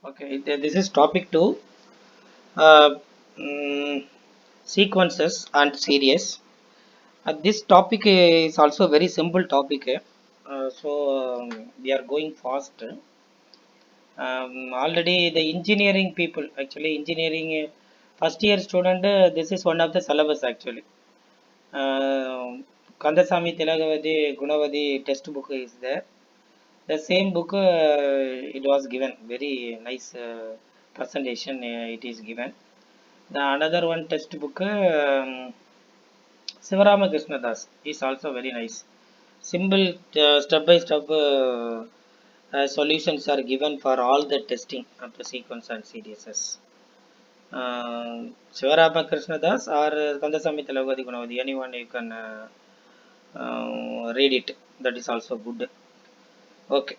Okay, this is topic 2. Uh, mm, Sequences and series. This topic is also very simple topic. We are going fast. Already the engineering people, actually engineering first year student, this is one of the syllabus actually. Kandasamy Tilagavadi Gunavadi test book is there. The same book it was given very nice presentation. It is given. The another one textbook, Sivarama Krishnadas is also very nice. Simple step by step solutions are given for all the testing of the sequence and series. Sivarama Krishnadas or Kandasamy Telavadi Gunavadi, anyone you can read it. That is also good. Okay.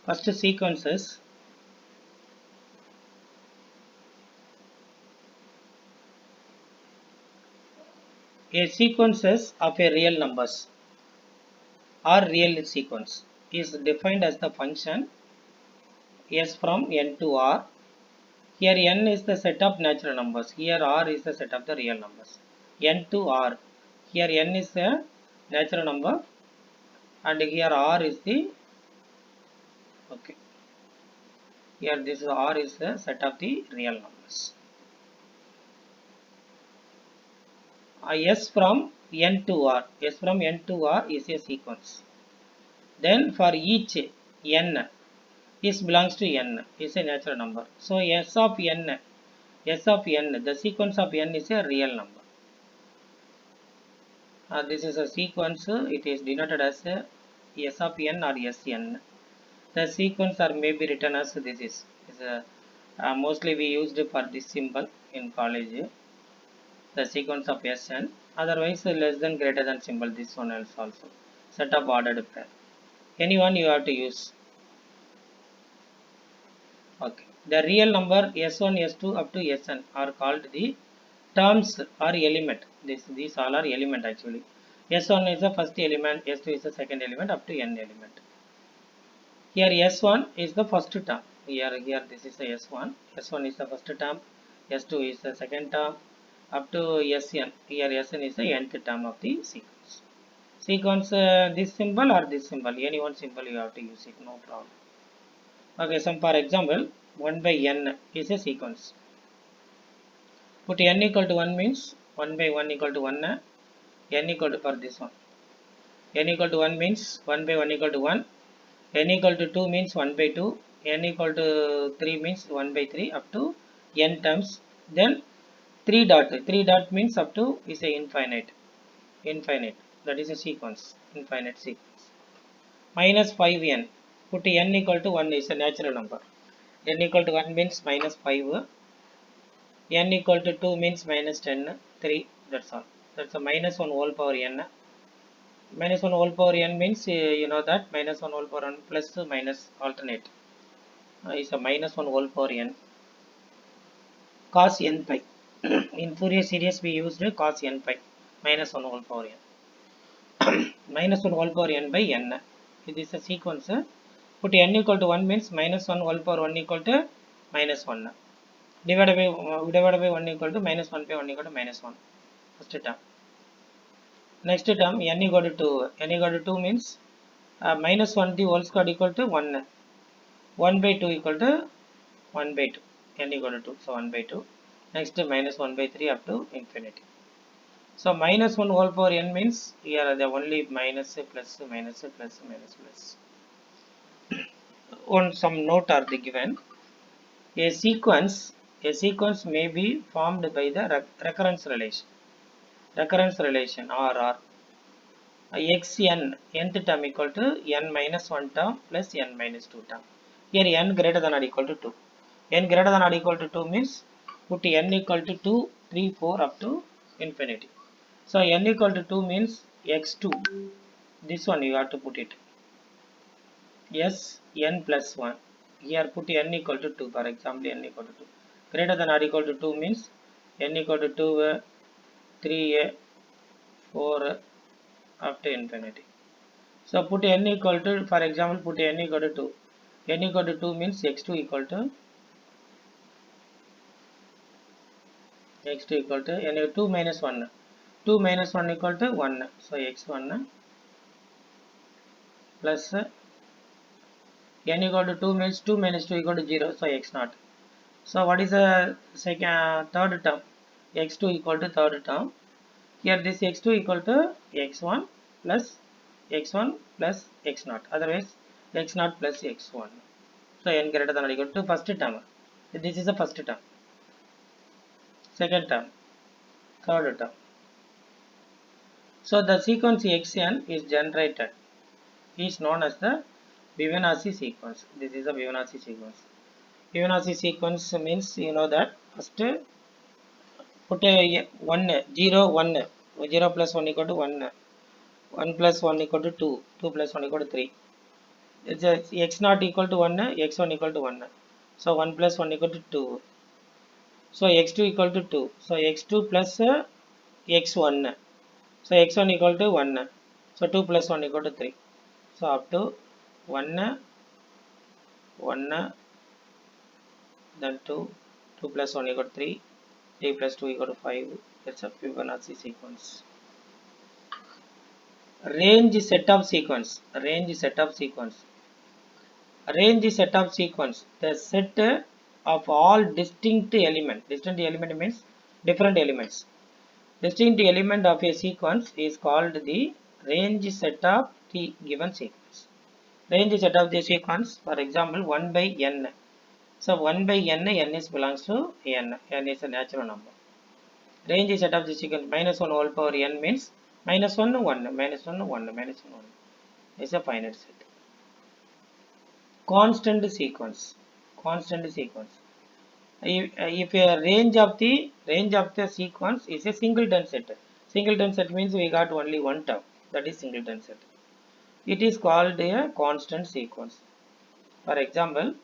First sequences. A sequences of a real numbers or real sequence is defined as the function s from n to r. Here n is the set of natural numbers. Here r is the set of the real numbers. N to r. Here n is the natural number and here r is the okay. Here this r is the set of the real numbers. S from n to r. S from n to r is a sequence. Then for each n is belongs to n is a natural number. So s of n, the sequence of n is a real number. This is a sequence. It is denoted as s of n or sn. The sequence or may be written as this is mostly we used for this symbol in college. The sequence of sn. Otherwise less than greater than symbol. This one else also set of ordered pair. Anyone you have to use. Okay. The real number s1, s2 up to sn are called the terms or element. These all are element actually. S1 is the first element, S2 is the second element up to n element. Here S1 is the first term. Here this is the S1. S1 is the first term. S2 is the second term up to Sn. Here Sn is the nth term of the sequence. Sequence this symbol or this symbol. Any one symbol you have to use it, no problem. Okay, some for example, 1 by n is a sequence. Put n equal to 1 means 1 by 1 equal to 1, n equal to for this one. N equal to 1 means 1 by 1 equal to 1, n equal to 2 means 1 by 2, n equal to 3 means 1 by 3 up to n terms. Then 3 dot means up to is a infinite, that is a sequence, infinite sequence. Minus 5n, put n equal to 1 is a natural number. N equal to 1 means minus 5, n equal to 2 means minus 10, 3, that's all. That's a minus 1 whole power n. Minus 1 whole power n means you know that minus 1 whole power n plus minus alternate is a minus 1 whole power n cos n pi. In Fourier series we used cos n pi minus 1 whole power n minus 1 whole power n by n. It is a sequence. Put n equal to 1 means minus 1 whole power 1 equal to minus 1 divided by 1 equal to minus 1 by 1 equal to minus 1. First term. Next term n equal to 2. N equal to 2 means minus 1 the whole square equal to 1. 1 by 2 equal to 1 by 2. N equal to 2. So 1 by 2. Next minus 1 by 3 up to infinity. So minus 1 whole power n means here the only minus plus minus plus minus plus. On some note are the given. A sequence may be formed by the recurrence relation. Recurrence relation R xn nth term equal to n minus 1 term plus n minus 2 term. Here n greater than or equal to 2. N greater than or equal to 2 means put n equal to 2, 3, 4 up to infinity. So n equal to 2 means x2. This one you have to put it. S n plus 1. Here put n equal to 2. For example, n equal to 2. Greater than or equal to 2 means n equal to 2, 3, 4 up to infinity. So put n equal to, for example, put n equal to 2. n equal to 2 means x2 equal to n 2 minus 1. 2 minus 1 equal to 1. So x1 plus n equal to 2 means 2 minus 2 equal to 0. So x0. So what is the third term? x2 equal to third term. Here this x2 equal to x1 plus x0. Otherwise x0 plus x1. So n greater than or equal to first term. This is the first term. Second term. Third term. So the sequence xn is generated is known as the Fibonacci sequence. This is a Fibonacci sequence. Fibonacci sequence means you know that first put a 1 0 1 0 plus 1 equal to 1 1 plus 1 equal to 2 2 plus 1 equal to 3. It's a x not equal to 1 x1 equal to 1. So 1 plus 1 equal to 2. So x2 equal to 2. So x2 plus x1. So x1 equal to 1. So 2 plus 1 equal to 3. So up to 1 1 then 2 2 plus 1 equal to 3 3 plus 2 equal to 5. That's a Fibonacci sequence. Range set of sequence. Range set of sequence. Range set of sequence. The set of all distinct element. Distinct element means different elements. Distinct element of a sequence is called the range set of the given sequence. Range set of the sequence, for example, 1 by n. So 1 by n, n is belongs to n. N is a natural number. Range set of the sequence minus 1 whole power n means minus 1 1 minus 1 1 minus 1 1 is a finite set. Constant sequence. Constant sequence. If a range of the sequence is a singleton set. Singleton set means we got only one term. That is singleton set. It is called a constant sequence. For example,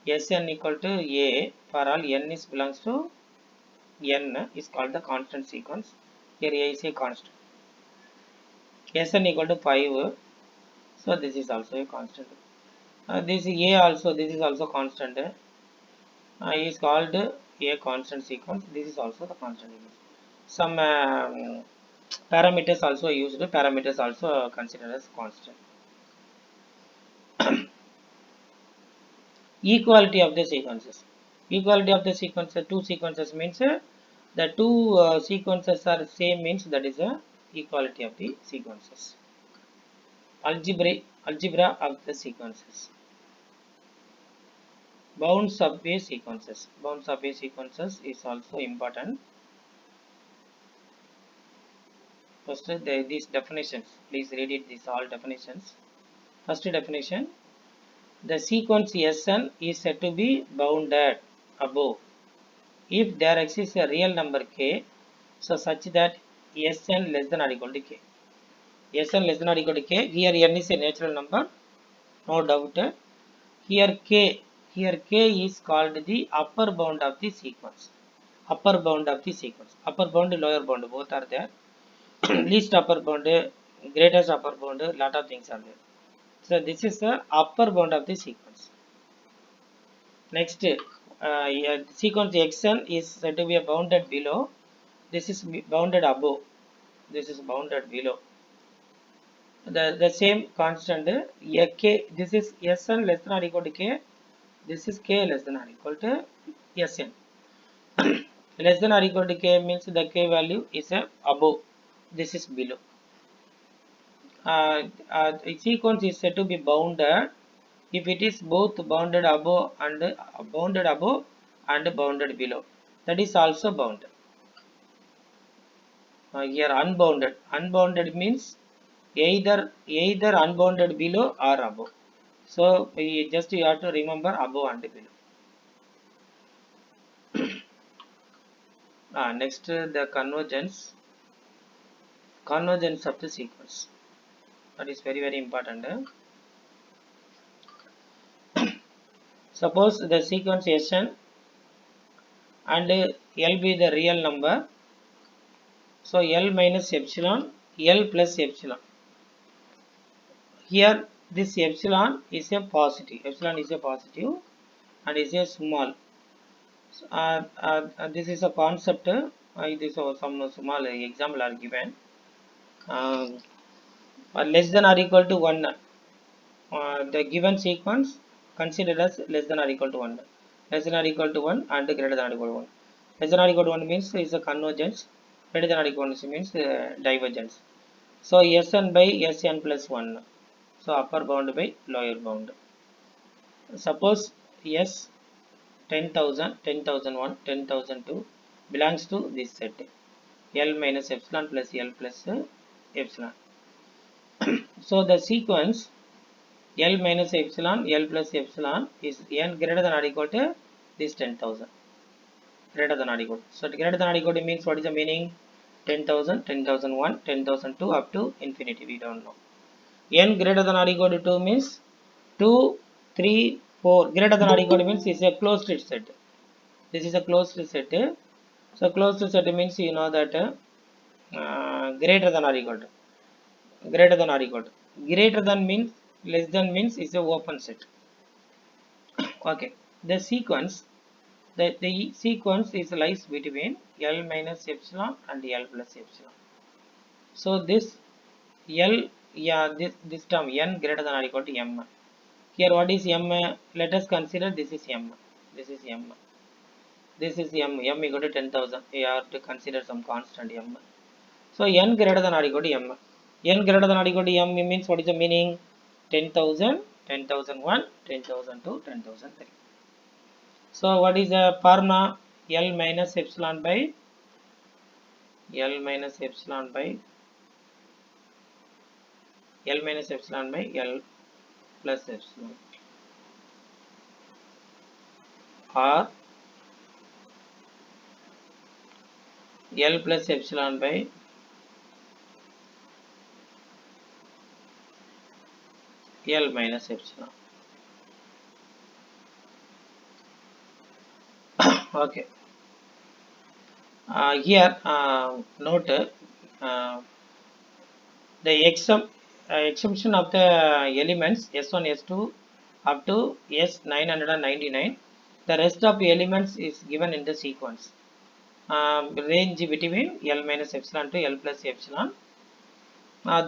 Sn equal to a for all n is belongs to n is called the constant sequence. Here a is a constant. Sn equal to 5. So this is also a constant. This a also, this is also constant. Is called a constant sequence. This is also the constant sequence. Some parameters also used. Parameters also considered as constant. Equality of the sequences. Equality of the sequences. Two sequences means the two sequences are same means that is a equality of the sequences. Algebra of the sequences. Bounds of a sequences. Bounds of a sequences is also important. First, these definitions. Please read it. These all definitions. First definition: the sequence Sn is said to be bounded above if there exists a real number k, so such that Sn less than or equal to k. Sn less than or equal to k. Here n is a natural number, no doubt. Here k is called the upper bound of the sequence. Upper bound of the sequence. Upper bound, lower bound, both are there. Least upper bound, greatest upper bound, lot of things are there. So this is the upper bound of the sequence. Next, sequence xn is said to be bounded below. This is bounded above. This is bounded below. The same constant k. This is Sn less than or equal to k. This is k less than or equal to Sn. Less than or equal to k means the k value is above. This is below. Sequence is said to be bounded if it is both bounded above and bounded below. That is also bounded. Here unbounded. Unbounded means either unbounded below or above. So you have to remember above and below. Next, the convergence. Convergence of the sequence. That is very important. Suppose the sequence Sn and L be the real number. So L minus epsilon, L plus epsilon. Here this epsilon is a positive. Epsilon is a positive and is a small. This is a concept. This is some small example are given. Less than or equal to 1. The given sequence considered as less than or equal to 1. Less than or equal to 1 and greater than or equal to 1. Less than or equal to 1 means is a convergence. Greater than or equal to 1 means divergence. So Sn by Sn plus 1. So upper bound by lower bound. Suppose S 10,000, 10,001, 10,002 belongs to this set. L minus epsilon plus L plus epsilon. So the sequence L minus epsilon, L plus epsilon is n greater than or equal to this 10,000. Greater than or equal. So greater than or equal to means what is the meaning? 10,000, 10,001, 10,002 up to infinity. We don't know. N greater than or equal to 2 means 2, 3, 4. Greater than or equal to means is a closed set. This is a closed set. So closed set means you know that greater than or equal to. Greater than or equal to. Greater than means less than means is a open set. Okay. The sequence the sequence is lies between L minus epsilon and L plus epsilon. So this L, yeah, this term n greater than or equal to m. Here what is m? Let us consider this is m. This is m. This is m. M equal to 10,000. We have to consider some constant m. So n greater than or equal to m. N greater than or equal to m means what is the meaning? 10,000, 10,001, 10,002, 10,003. So what is the formula? L minus epsilon by L minus epsilon by L minus epsilon by L plus epsilon, or L plus epsilon by L minus epsilon. Okay. Here note the exemption of the elements S1, S2 up to S999. The rest of the elements is given in the sequence. Range between L minus epsilon to L plus epsilon.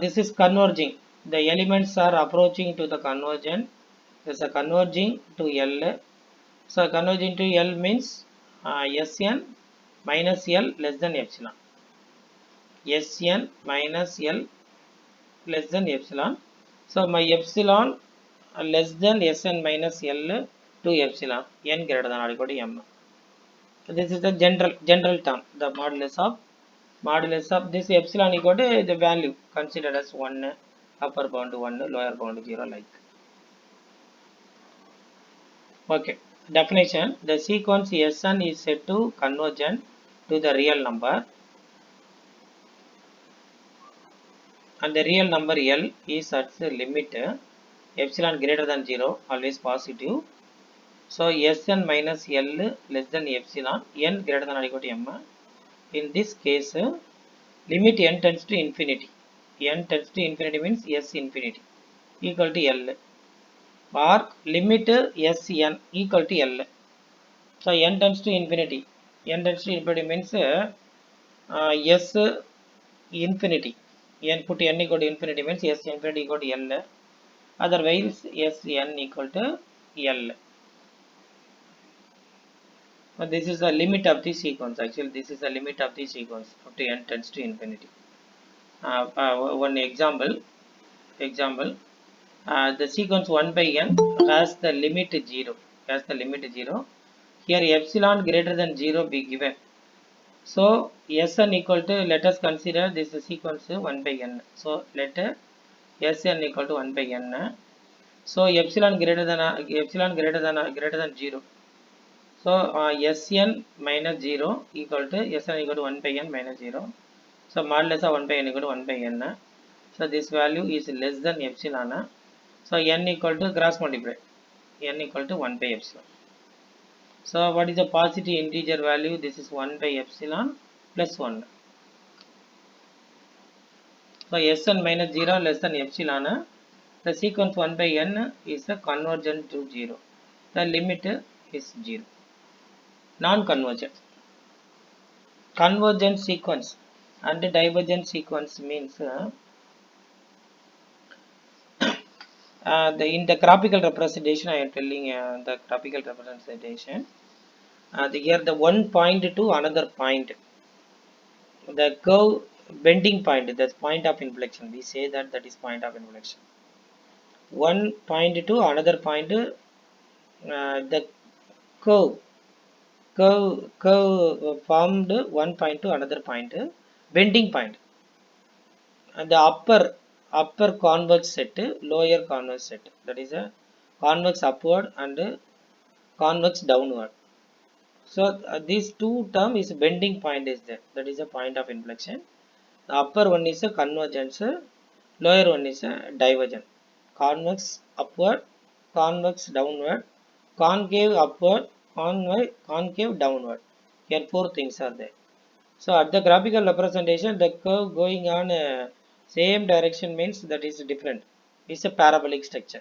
This is converging. The elements are approaching to the convergent. There's a converging to L. So converging to L means Sn minus L less than epsilon. Sn minus L less than epsilon. So my epsilon less than Sn minus L to epsilon n greater than or equal to m. So this is the general term. The modulus of this epsilon equal to the value considered as 1, upper bound 1, lower bound 0 like. Okay. Definition: the sequence Sn is said to convergent to the real number, and the real number L is at the limit epsilon greater than 0, always positive. So Sn minus L less than epsilon n greater than or equal to m. In this case, limit n tends to infinity. N tends to infinity means S infinity equal to L, or limit Sn equal to L. So n tends to infinity. N tends to infinity means S infinity. N put n equal to infinity means S infinity equal to L. Otherwise Sn equal to L. This is the limit of the sequence. Actually, this is the limit of the sequence up to n tends to infinity. One example. The sequence 1 by n has the limit 0. Has the limit 0. Here epsilon greater than 0 be given. So Sn equal to, let us consider this sequence 1 by n. So let Sn equal to 1 by n. So epsilon greater than 0. So Sn minus 0 equal to Sn equal to 1 by n minus 0. So modulus of 1 by n equal to 1 by n. So this value is less than epsilon. So n equal to cross multiply. N equal to 1 by epsilon. So what is the positive integer value? This is 1 by epsilon plus 1. So Sn minus 0 less than epsilon. The sequence 1 by n is a convergent to 0. The limit is 0. Non-convergent. Convergent sequence and divergent sequence means in the graphical representation I am telling the graphical representation. Here the one point to another point. The curve bending point, that's point of inflection. We say that is point of inflection. One point to another point, the curve formed one point to another point, bending point. And the upper convex set, lower convex set. That is a convex upward and convex downward. So these two term is bending point is there. That is a point of inflection. The upper one is a convergence, lower one is a divergence. Convex upward, convex downward, concave upward, concave downward. Here four things are there. So at the graphical representation, the curve going on same direction means that is different. It's a parabolic structure.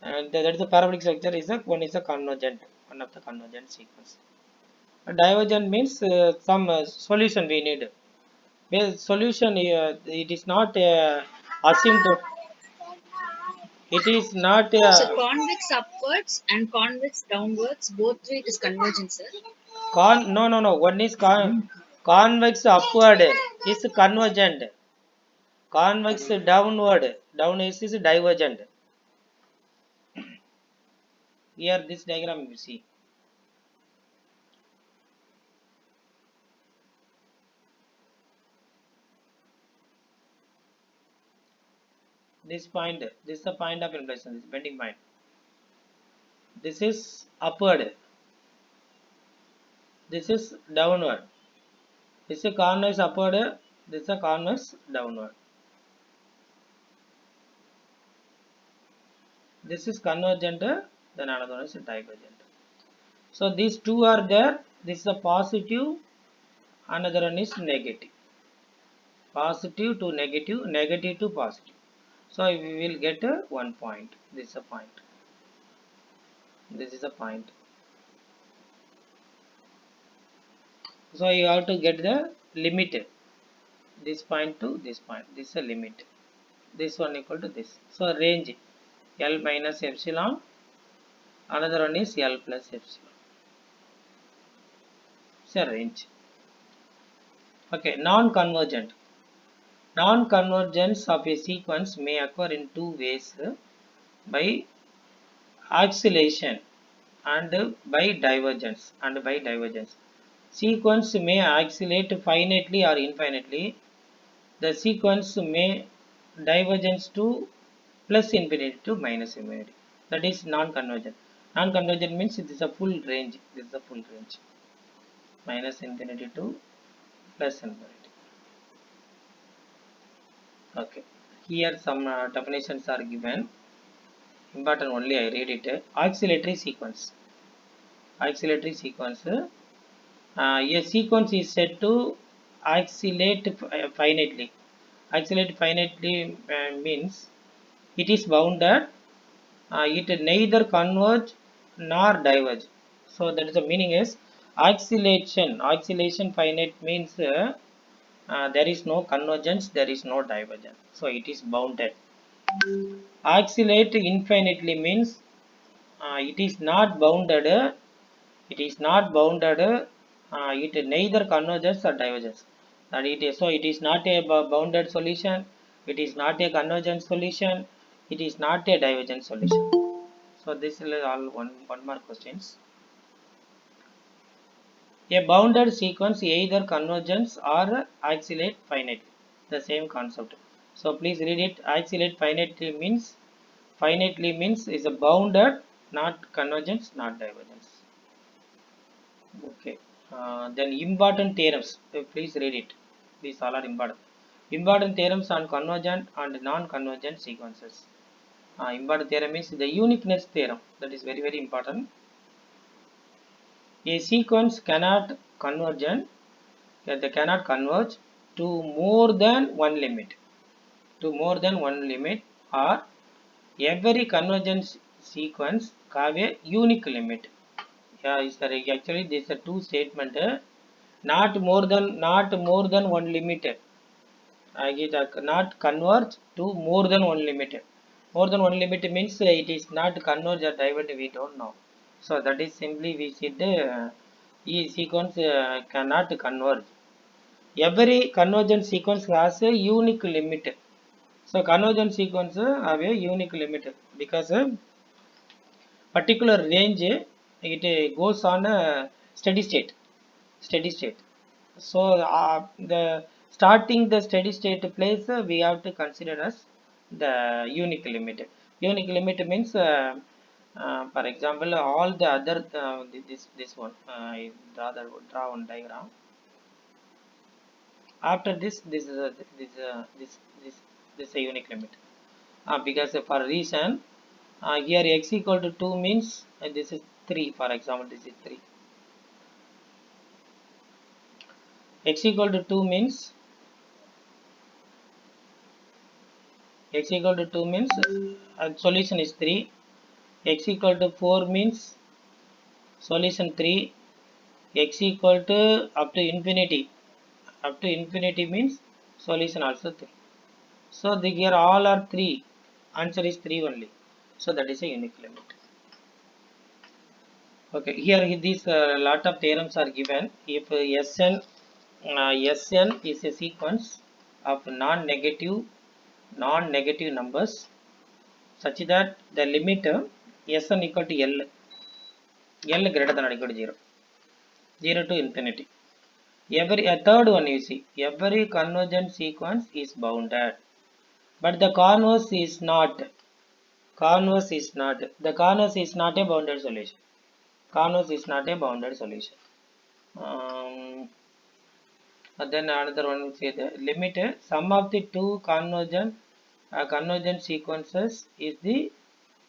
And that is a parabolic structure is one is a convergent, one of the convergent sequence. A divergent means some solution we need. Well, solution it is not assumed to, it is not So convex upwards and convex downwards, both way it is convergence, sir. no, one is convex upward is convergent, convex downward down is divergent. Here this diagram you see, this point, this is the point of inflection, this bending point, this is upward, this is downward, this is a convex upward, this is a convex downward, this is convergent, then another one is divergent. So these two are there, this is a positive, another one is negative, positive to negative, negative to positive. So we will get 1 point, this is a point, this is a point. So you have to get the limit, this point to this point, this is a limit, this one equal to this. So range L minus epsilon, another one is L plus epsilon. It's a range. Okay, non-convergent. Non-convergence of a sequence may occur in two ways, by oscillation and by divergence Sequence may oscillate finitely or infinitely. The sequence may divergence to plus infinity to minus infinity. That is non-convergent. Non-convergent means it is a full range. This is a full range. Minus infinity to plus infinity. Okay. Here some definitions are given. Important only I read it. Oscillatory sequence. Oscillatory sequence. A sequence is said to oscillate finitely. Oscillate finitely means it is bounded. It neither converge nor diverge. So that is the meaning is oscillation. Oscillation finite means there is no convergence, there is no divergence. So it is bounded. Oscillate infinitely means it is not bounded. It is not bounded. It neither converges or diverges. And it is, so it is not a bounded solution. It is not a convergent solution. It is not a divergent solution. So this is all one more questions. A bounded sequence either convergence or oscillate finitely. The same concept. So please read it. Oscillate finitely means is a bounded, not convergence, not divergence. Okay. Then important theorems. Please read it. These all are important. Important theorems on convergent and non-convergent sequences. Important theorem is the uniqueness theorem. That is very important. A sequence cannot converge. They cannot converge to more than one limit. To more than one limit, or every convergence sequence have a unique limit. Yeah, is there actually this is a two statement. Not more than one limit. I get not converge to more than one limit. More than one limit means it is not converge or divert. We don't know. So that is simply we said each sequence cannot converge. Every convergent sequence has a unique limit. So convergent sequence have a unique limit because particular range it goes on a steady state. So the starting the steady state place we have to consider as the unique limit. Unique limit means for example all the other this one I draw one diagram. After this is a, this this is a unique limit because for reason here x equal to 2 means this is 3, for example this is 3. X equal to 2 means solution is 3. X equal to 4 means solution 3. X equal to up to infinity means solution also 3. So the here all are 3, answer is 3 only. So that is a unique limit. Okay, here these lot of theorems are given. If Sn is a sequence of non-negative numbers such that the limit Sn equal to L greater than or equal to 0 to infinity. Every a third one you see, every convergent sequence is bounded, but the converse is not. Converse is not. The converse is not a bounded solution. Converse is not a bounded solution. Then another one will say the limit sum of the two convergent sequences is the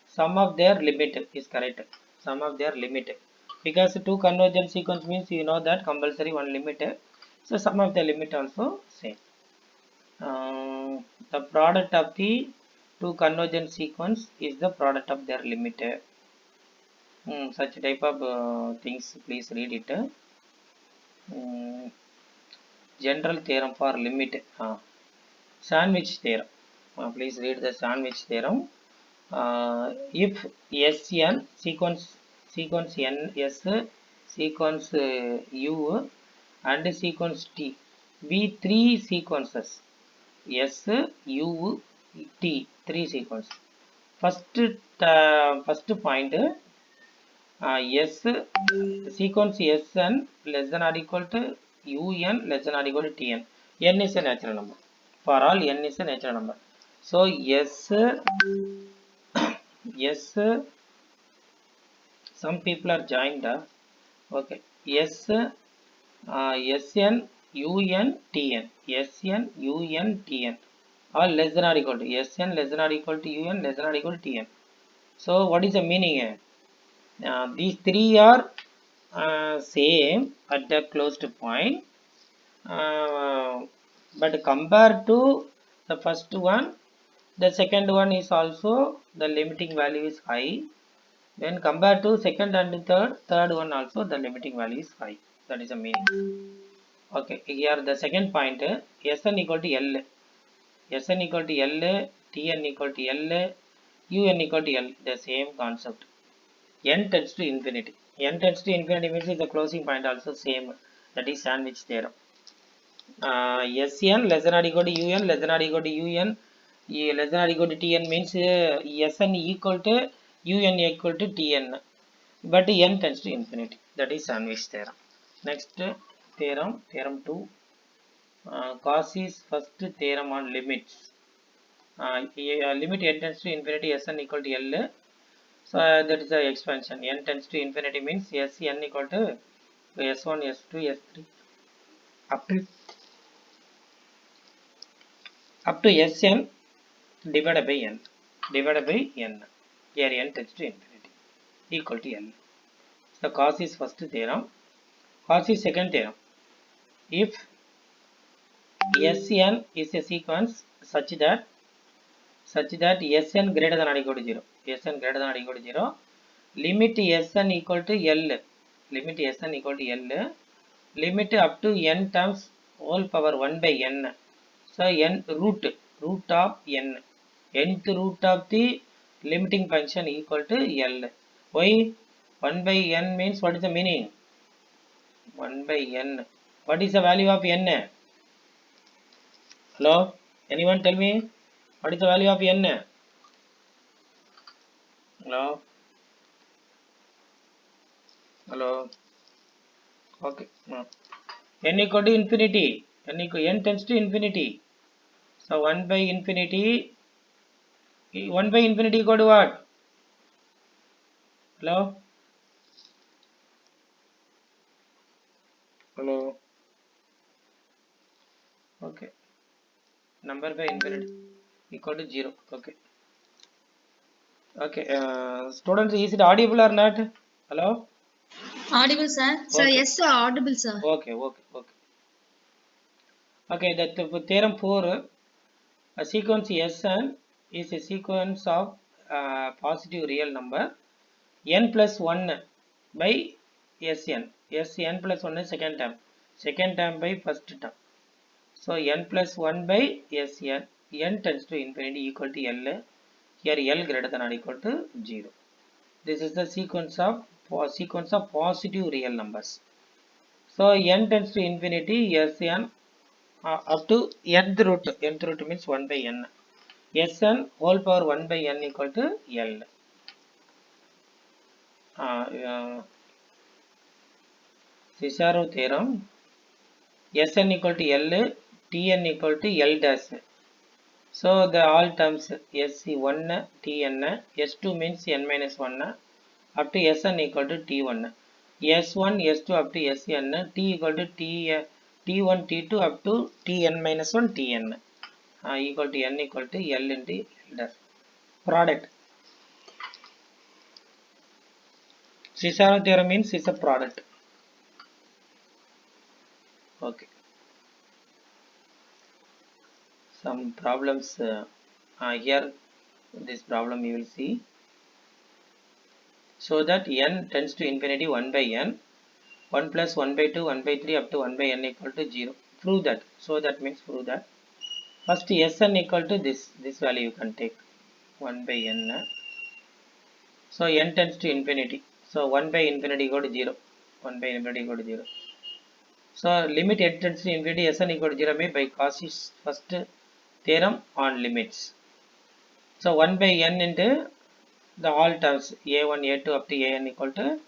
sum of their limit is correct. Sum of their limit, because two convergent sequence means you know that compulsory one limit. So sum of the limit also same. The product of the two convergent sequence is the product of their limit. Such type of things please read it. General theorem for limit. Sandwich theorem. Please read the sandwich theorem. If Sn sequence ns sequence u and sequence t be three sequences s u t, three sequence. First point s sequence Sn less than or equal to un less than or equal to tn. N is a natural number. For all n is a natural number. So yes, some people are joined. Okay, yes, Sn un tn, Sn un tn, all less than or equal to Sn less than or equal to un less than or equal to tn. So what is the meaning? These three are same at the closed point, but compared to the first one, the second one is also the limiting value is high. When compared to second and third one also the limiting value is high. That is the meaning. Okay, here the second point Sn equal to L, Sn equal to L, Tn equal to L, Un equal to L, the same concept. N tends to infinity. N tends to infinity means the closing point also same. That is sandwich theorem. Sn less than or equal to Un less than or equal to Un less than or equal to Tn means Sn equal to Un equal to Tn, but n tends to infinity. That is sandwich theorem. Next theorem 2, Cauchy's first theorem on limits. Limit n tends to infinity Sn equal to L. So that is the expansion. N tends to infinity means Sn equal to S1, S2, S3 up to Sn divided by n. Here n tends to infinity equal to L. So Cauchy's first theorem. Cauchy's second theorem. If Sn is a sequence such that such that Sn greater than or equal to 0. Sn greater than or equal to 0. Limit Sn equal to L. Limit Sn equal to L. Limit up to n terms whole power 1 by n. So n root of n. Nth root of the limiting function equal to L. Why 1 by n means what is the meaning? 1 by n. What is the value of n? Hello? Anyone tell me? What is the value of n? Hello? Hello? Okay. N equal to infinity. N tends to infinity. So 1 by infinity. 1 by infinity equal to what? Hello? Hello? Okay. Number by infinity equal to 0. Okay. Okay. Students, is it audible or not? Hello? Audible, sir. Sir, Okay. yes, sir. Audible, sir. Okay. Okay. That theorem 4. A sequence Sn is a sequence of positive real number n plus 1 by Sn. Sn plus 1 is second term. Second term by first term. So n plus 1 by Sn. N tends to infinity equal to L. Here L greater than or equal to 0. This is the sequence of positive real numbers. So n tends to infinity Sn up to nth root. Nth root means 1 by n. Sn whole power 1 by n equal to L. Cesaro theorem. Sn equal to L, Tn equal to L dash. So the all terms Sc1, Tn, S2 means n minus 1 up to Sn equal to T1. S1, S2 up to Sn, T equal to T1, T2 up to Tn minus 1 Tn equal to n equal to L into L dash. Product. Cesaro theorem means it's a product. Okay. Some problems here. This problem you will see. So that n tends to infinity 1 by n. 1 plus 1 by 2, 1 by 3 up to 1 by n equal to 0. Prove that. So that means prove that. First Sn equal to this value you can take 1 by n. So n tends to infinity. So 1 by infinity equal to 0. 1 by infinity equal to 0. So limit n tends to infinity Sn equal to 0 made by Cauchy's first theorem on limits. So 1 by n into the all terms a1, a2 up to an equal to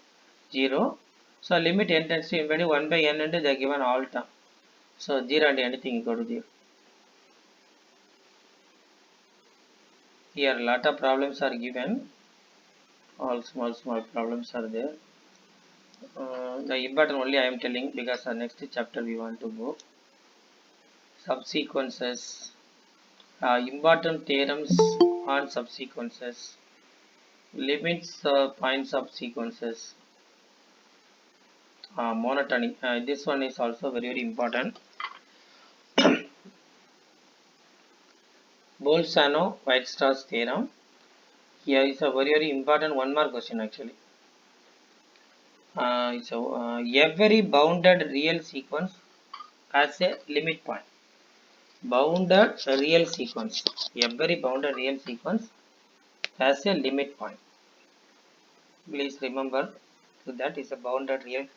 0. So limit n tends to infinity 1 by n into the given all term. So 0 and anything equal to 0. Here lot of problems are given. All small problems are there. The important only I am telling because the next chapter we want to go. Subsequences. Important theorems on subsequences. Limits points of sequences. Monotonic. This one is also very important. Bolzano-Weierstrass theorem. Here is a very important one mark question actually. Every bounded real sequence has a limit point. Bounded real sequence. Every bounded real sequence has a limit point. Please remember that is a bounded real.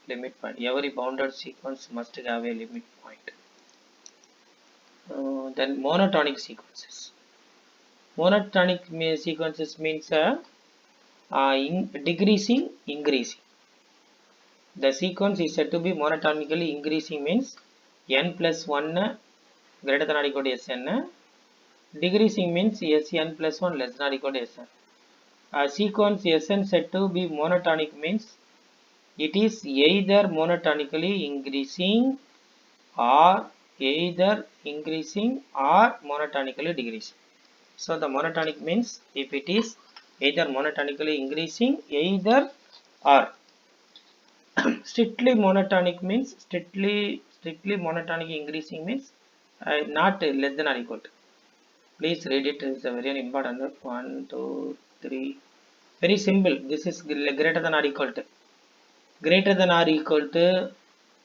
Limit point. Every bounded sequence must have a limit point. Then monotonic sequences. Monotonic sequences means decreasing, increasing. The sequence is said to be monotonically increasing means n plus 1 greater than or equal to Sn. Decreasing means Sn plus 1 less than or equal to Sn. A sequence Sn said to be monotonic means it is either monotonically increasing or either increasing or monotonically decreasing. So the monotonic means if it is either monotonically increasing either or. Strictly monotonic means strictly Strictly monotonic increasing means not less than or equal to. Please read it. It's a very important. 1, 2, 3. Very simple. This is greater than or equal to. Greater than or equal to.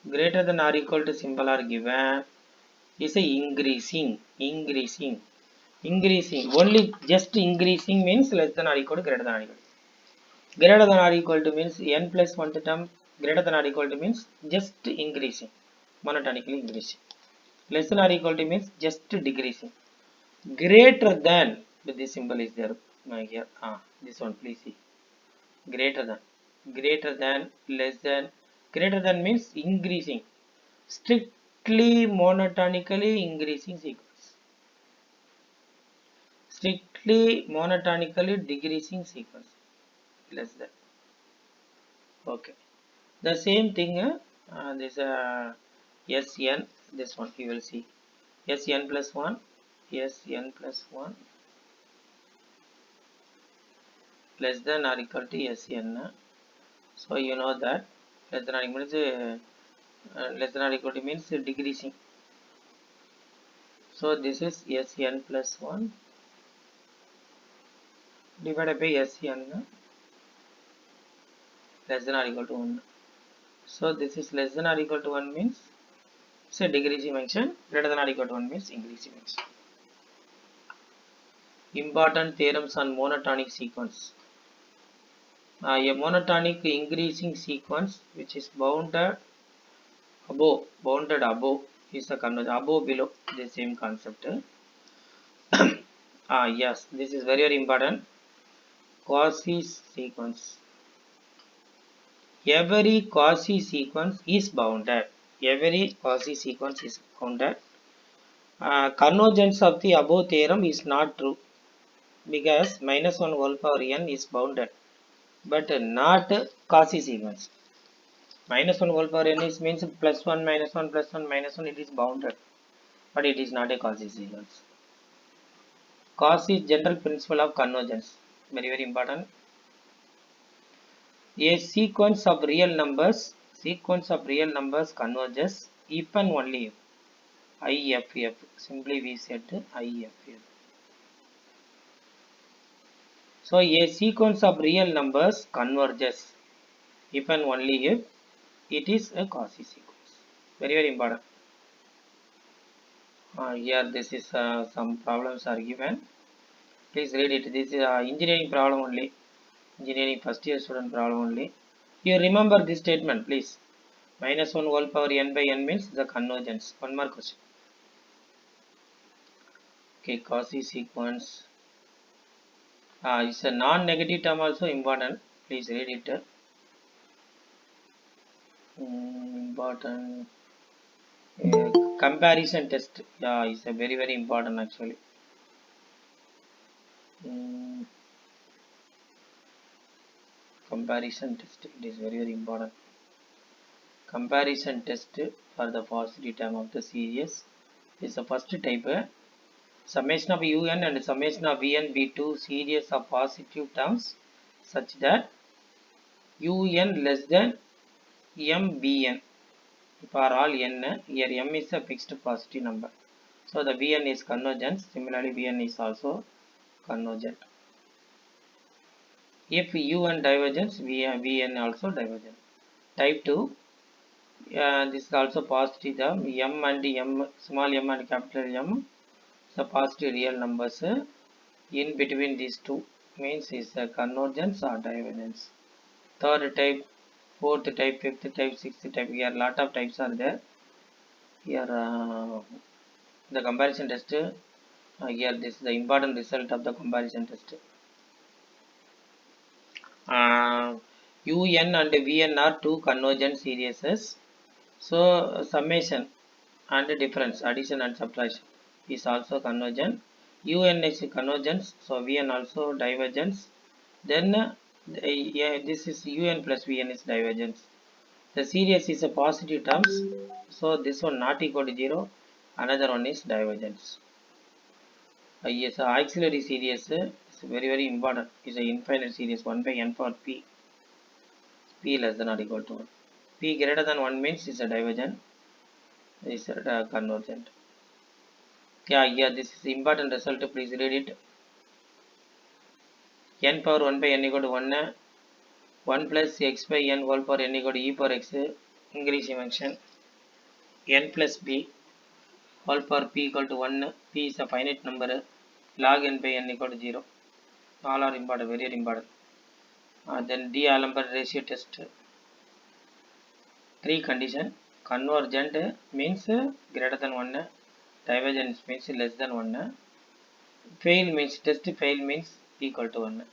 Greater than or equal to symbol are given. Is a increasing. Increasing. Increasing. Only just increasing means less than or equal to greater than or equal to. Greater than or equal to means n plus 1 term. Greater than or equal to means just increasing. Monotonically increasing. Less than or equal to means just decreasing. Greater than, but this symbol is there here. This one, please see. Greater than, less than. Greater than means increasing. Strictly monotonically increasing sequence. Strictly monotonically decreasing sequence. Less than. Okay. The same thing. This Sn. This one you will see. Sn plus 1. Sn plus 1. Less than or equal to Sn. So you know that less than or equal to less than or equal to means decreasing. So this is Sn plus 1 divided by Sn less than or equal to 1. So this is less than or equal to 1 means say decreasing function, greater than or equal to 1 means increasing function. Important theorems on monotonic sequence. A monotonic increasing sequence which is bounded above is a convergence, above below the same concept. Yes, this is very important. Quasi sequence. Every quasi sequence is bounded. Every quasi sequence is bounded. Convergence of the above theorem is not true because minus 1 whole power n is bounded, but not quasi sequence. Minus 1 whole power n is means plus 1 minus 1 plus 1 minus 1, it is bounded, but it is not a quasi sequence. Cos is general principle of convergence. Very, very important. A sequence of real numbers converges if and only if IFF. Simply we said IFF. So a sequence of real numbers converges if and only if it is a quasi sequence. Very, very important. Here this is some problems are given. Please read it. This is engineering problem only. Engineering first year student problem only. You remember this statement, please. Minus 1 whole power n by n means the convergence. One more question. Okay, quasi sequence. It's a non-negative term also important. Please read it. Important. Comparison test. Yeah, it's a very, very important actually. Comparison test. It is very, very important. Comparison test for the positive term of the series is the first type. Summation of un and summation of vn be two series of positive terms such that un less than mbn for all n. Here m is a fixed positive number, so the vn is convergent. Similarly vn is also convergent. If un divergence, vn also divergent. Type 2, this is also positive term. M and m, small m and capital M, the positive real numbers. In between these two means is a convergence or divergence. Third type, fourth type, fifth type, sixth type. Here lot of types are there. Here the comparison test. Here this is the important result of the comparison test. Un and vn are two convergent series. So summation and difference, addition and subtraction is also convergent. Un is convergence, so vn also divergence. Then this is un plus vn is divergence. The series is a positive terms, so this one not equal to 0. Another one is divergence. Yes, auxiliary series is very, very important. It's a infinite series 1 by n for p. P less than or equal to 1. P greater than 1 means it's a divergent. This is convergent. Yeah, this is important result. Please read it. N power 1 by n equal to 1. 1 plus x by n whole power n equal to e power x. English function. N plus b whole power p equal to 1. P is a finite number. Log n by n equal to 0. All are important, very important. Then D'Alembert ratio test. 3 condition. Convergent means greater than 1. Divergent means less than 1. Fail means test fail means equal to 1.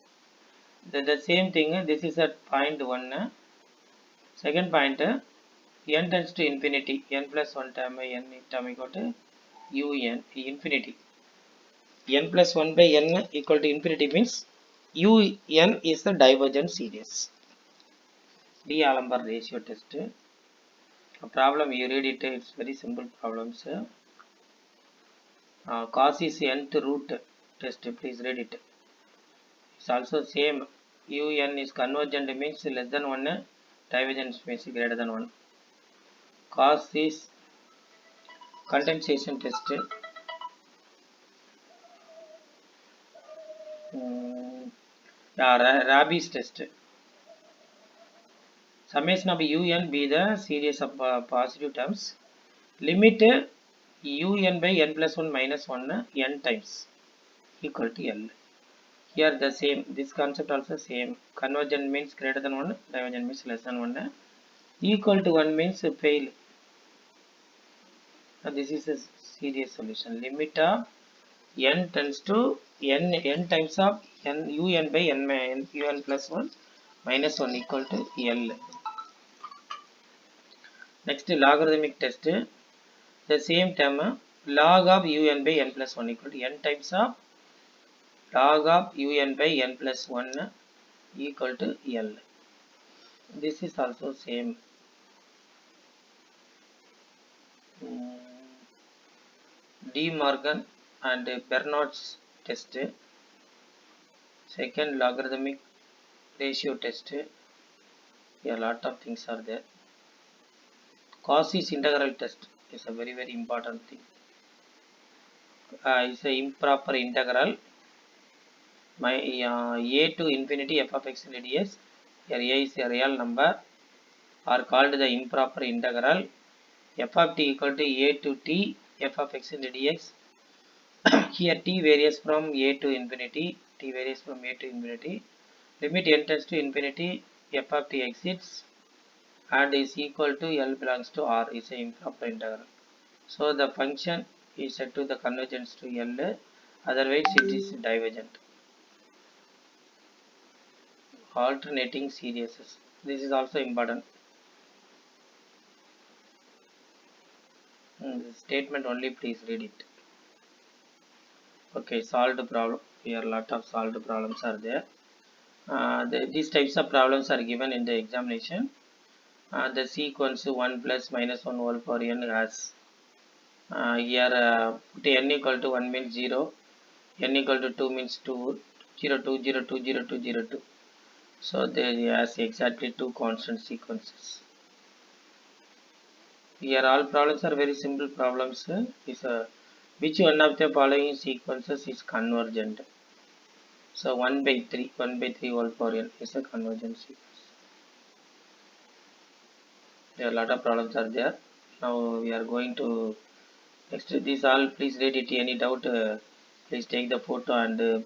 The same thing, this is at point 1. Second point, n tends to infinity. N plus 1 term by n term equal to un infinity. N plus 1 by n equal to infinity means un is the divergent series. D'Alembert ratio test. A problem, you read it, it's very simple problems. Cos is nth root test, please read it. It's also same. Un is convergent means less than 1, divergent means greater than 1. Cos is condensation test. Rabi's test. Summation of un be the series of positive terms. Limit un by n plus 1 minus 1 n times equal to L. Here the same, this concept also same. Convergent means greater than 1, divergent means less than 1. Equal to 1 means fail. This is a series solution. Limit of n tends to n times of un by n un plus 1 minus 1 equal to L. Next, logarithmic test. The same term, log of un by n plus 1 equal to n times of log of un by n plus 1 equal to L. This is also same. De Morgan and Bernard's test. Second, logarithmic ratio test. A lot of things are there. Cauchy's integral test is a very, very important thing. It's an improper integral. A to infinity f of x ds. Here a is a real number, are called the improper integral. F of t equal to a to t f of x dx. Here t varies from a to infinity. T varies from a to infinity. Limit n tends to infinity. F of t exits and is equal to L belongs to R is an improper integral. So the function is set to the convergence to L, otherwise it is divergent. Alternating series. This is also important. This statement only, please read it. Okay, solved problem. Here a lot of solved problems are there. These types of problems are given in the examination. The sequence 1 plus minus 1 whole power n has here put n equal to 1 means 0, n equal to 2 means 2, 0 2 0 2 0 2 0 2. So there has exactly two constant sequences. Here all problems are very simple problems. Which one of the following sequences is convergent? So 1 by 3 whole power n is a convergent sequence. There are a lot of problems are there. Now we are going to next this all, please read it. Any doubt, please take the photo and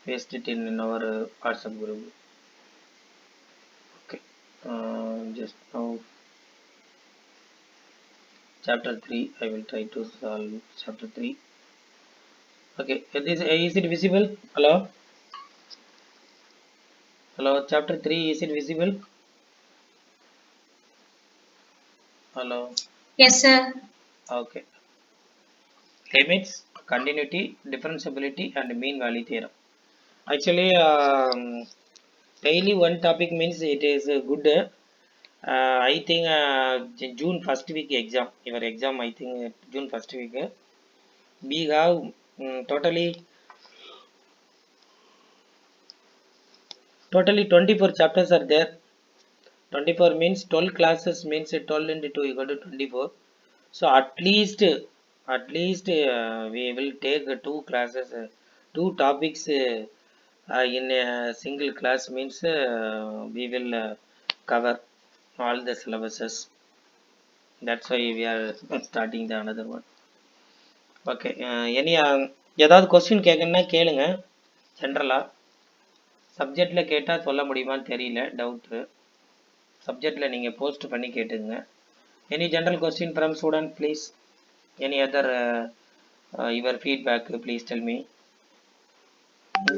paste it in our WhatsApp group. Okay, just now chapter 3 I will try to solve chapter 3. Okay, is it visible? Hello, chapter 3, is it visible? Hello. Yes, sir. Okay. Limits, continuity, differentiability and mean value theorem. Actually daily one topic means it is good. I think June first week exam, your exam I think June first week. We have totally 24 chapters are there. 24 means 12 classes means 12 into 2 equal to 24. So at least we will take two classes, two topics in a single class means we will cover all the syllabuses. That's why we are starting the another one. Okay, any ஏதாவது question கேட்கணும்னா கேளுங்க. ஜென்ரலாக சப்ஜெக்டில் கேட்டால் சொல்ல முடியுமான்னு தெரியல, doubt. சப்ஜெக்டில் நீங்கள் போஸ்ட் பண்ணி கேட்டுங்க. Any general question from student please. Any other your feedback please tell me.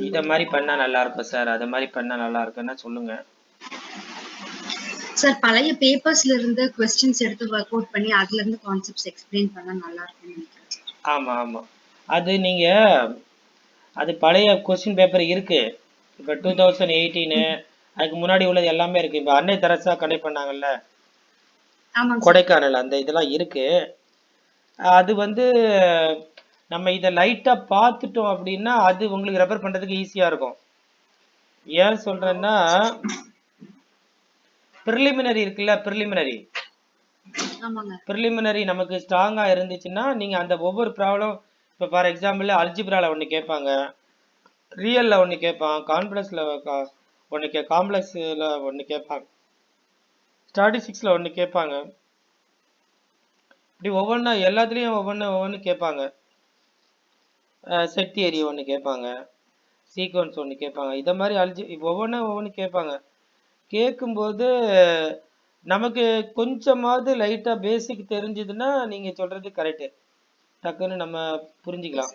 இதை மாதிரி பண்ணால் நல்லாயிருக்கும் சார், அதை மாதிரி பண்ணால் நல்லா இருக்குன்னா சொல்லுங்கள் சார். பழைய பேப்பர்ஸ்ல இருந்து கொஸ்டின்ஸ் எடுத்து ஒர்க் அவுட் பண்ணி அதுல இருந்து கான்செப்ட்ஸ் எக்ஸ்பிளைன் பண்ணா நல்லா இருக்கும்னு நினைக்கிறேன். ஆமாம் ஆமாம், அது நீங்கள் அது பழைய கொஸ்டின் பேப்பர் இருக்குது. இப்போ 2018 அதுக்கு முன்னாடி உள்ளது எல்லாமே இருக்குது. இப்போ அன்னை தெரசா கனெக்ட் பண்ணாங்கல்ல கொடைக்கானல், அந்த இதெல்லாம் இருக்குது. அது வந்து நம்ம இதை லைட்டாக பார்த்துட்டோம் அப்படின்னா அது உங்களுக்கு ரெஃபர் பண்ணுறதுக்கு ஈஸியாக இருக்கும். ஏன் சொல்கிறேன்னா ப்ரிலிமினரி இருக்குல்ல, ப்ரிலிமினரி நமக்கு ஸ்ட்ராங்காக இருந்துச்சுன்னா நீங்கள் அந்த ஒவ்வொரு ப்ராப்ளம், இப்போ ஃபார் எக்ஸாம்பிள் அல்ஜிப்ராவில் ஒன்று கேட்பாங்க, ரியலில் ஒன்று கேட்பான், காம்ப்ளெக்ஸில் ஒன்று காம்ப்ளெக்ஸில் ஒன்று கேட்பாங்க, ஸ்டாட்டிஸ்டிக்ஸில் ஒன்று கேட்பாங்க. இப்படி ஒவ்வொன்றா எல்லாத்துலேயும் ஒவ்வொன்று கேட்பாங்க. செட் தியரி ஒன்று கேட்பாங்க, சீக்வன்ஸ் ஒன்று கேட்பாங்க. இதை மாதிரி ஒவ்வொன்று கேட்பாங்க. கேட்கும்போது நமக்கு கொஞ்சமாவது லைட்டாக பேசிக் தெரிஞ்சுதுன்னா நீங்கள் சொல்கிறது கரெக்டு, டக்குன்னு நம்ம புரிஞ்சுக்கலாம்.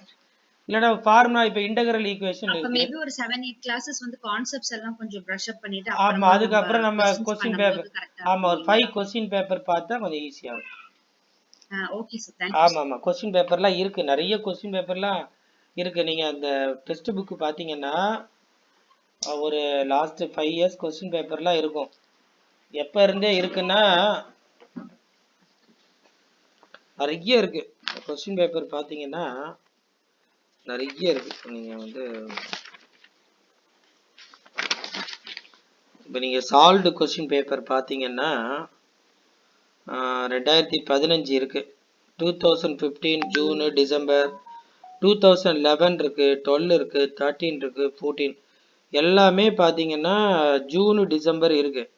இல்லைன்னா ஃபார்முலா, இப்போ இன்டெக்ரல் ஈக்குவேஷன் இருக்கு. மேபி ஒரு 7-8 கிளாसेस வந்து கான்செப்ட்ஸ் எல்லாம் கொஞ்சம் பிரஷ் அப் பண்ணிட்டு ஆமா, அதுக்கப்புறம் நம்ம क्वेश्चन பேப்பர், ஆமா ஒரு 5 क्वेश्चन பேப்பர் பார்த்தா கொஞ்சம் ஈஸியா இருக்கும். Okay sir, thank you. ஆமா ஆமா, क्वेश्चन பேப்பர்லாம் இருக்கு, நிறைய क्वेश्चन பேப்பர்லாம் இருக்கு. நீங்க அந்த டெஸ்ட் புக் பாத்தீங்கன்னா ஒரு லாஸ்ட் 5 இயர்ஸ் क्वेश्चन பேப்பர்லாம் இருக்கும். எப்ப இருந்தே இருக்குன்னா நிறைய இருக்கு. क्वेश्चन பேப்பர் பாத்தீங்கன்னா நிறைய இருக்கு. நீங்க வந்து இப்போ நீங்கள் சால்வ்டு கொஸ்டின் பேப்பர் பார்த்தீங்கன்னா 2015 இருக்குது, 2015 ஜூனு டிசம்பர், 2011 இருக்குது, 12 இருக்குது, 13 இருக்குது, 14 எல்லாமே பார்த்தீங்கன்னா ஜூனு டிசம்பர் இருக்குது.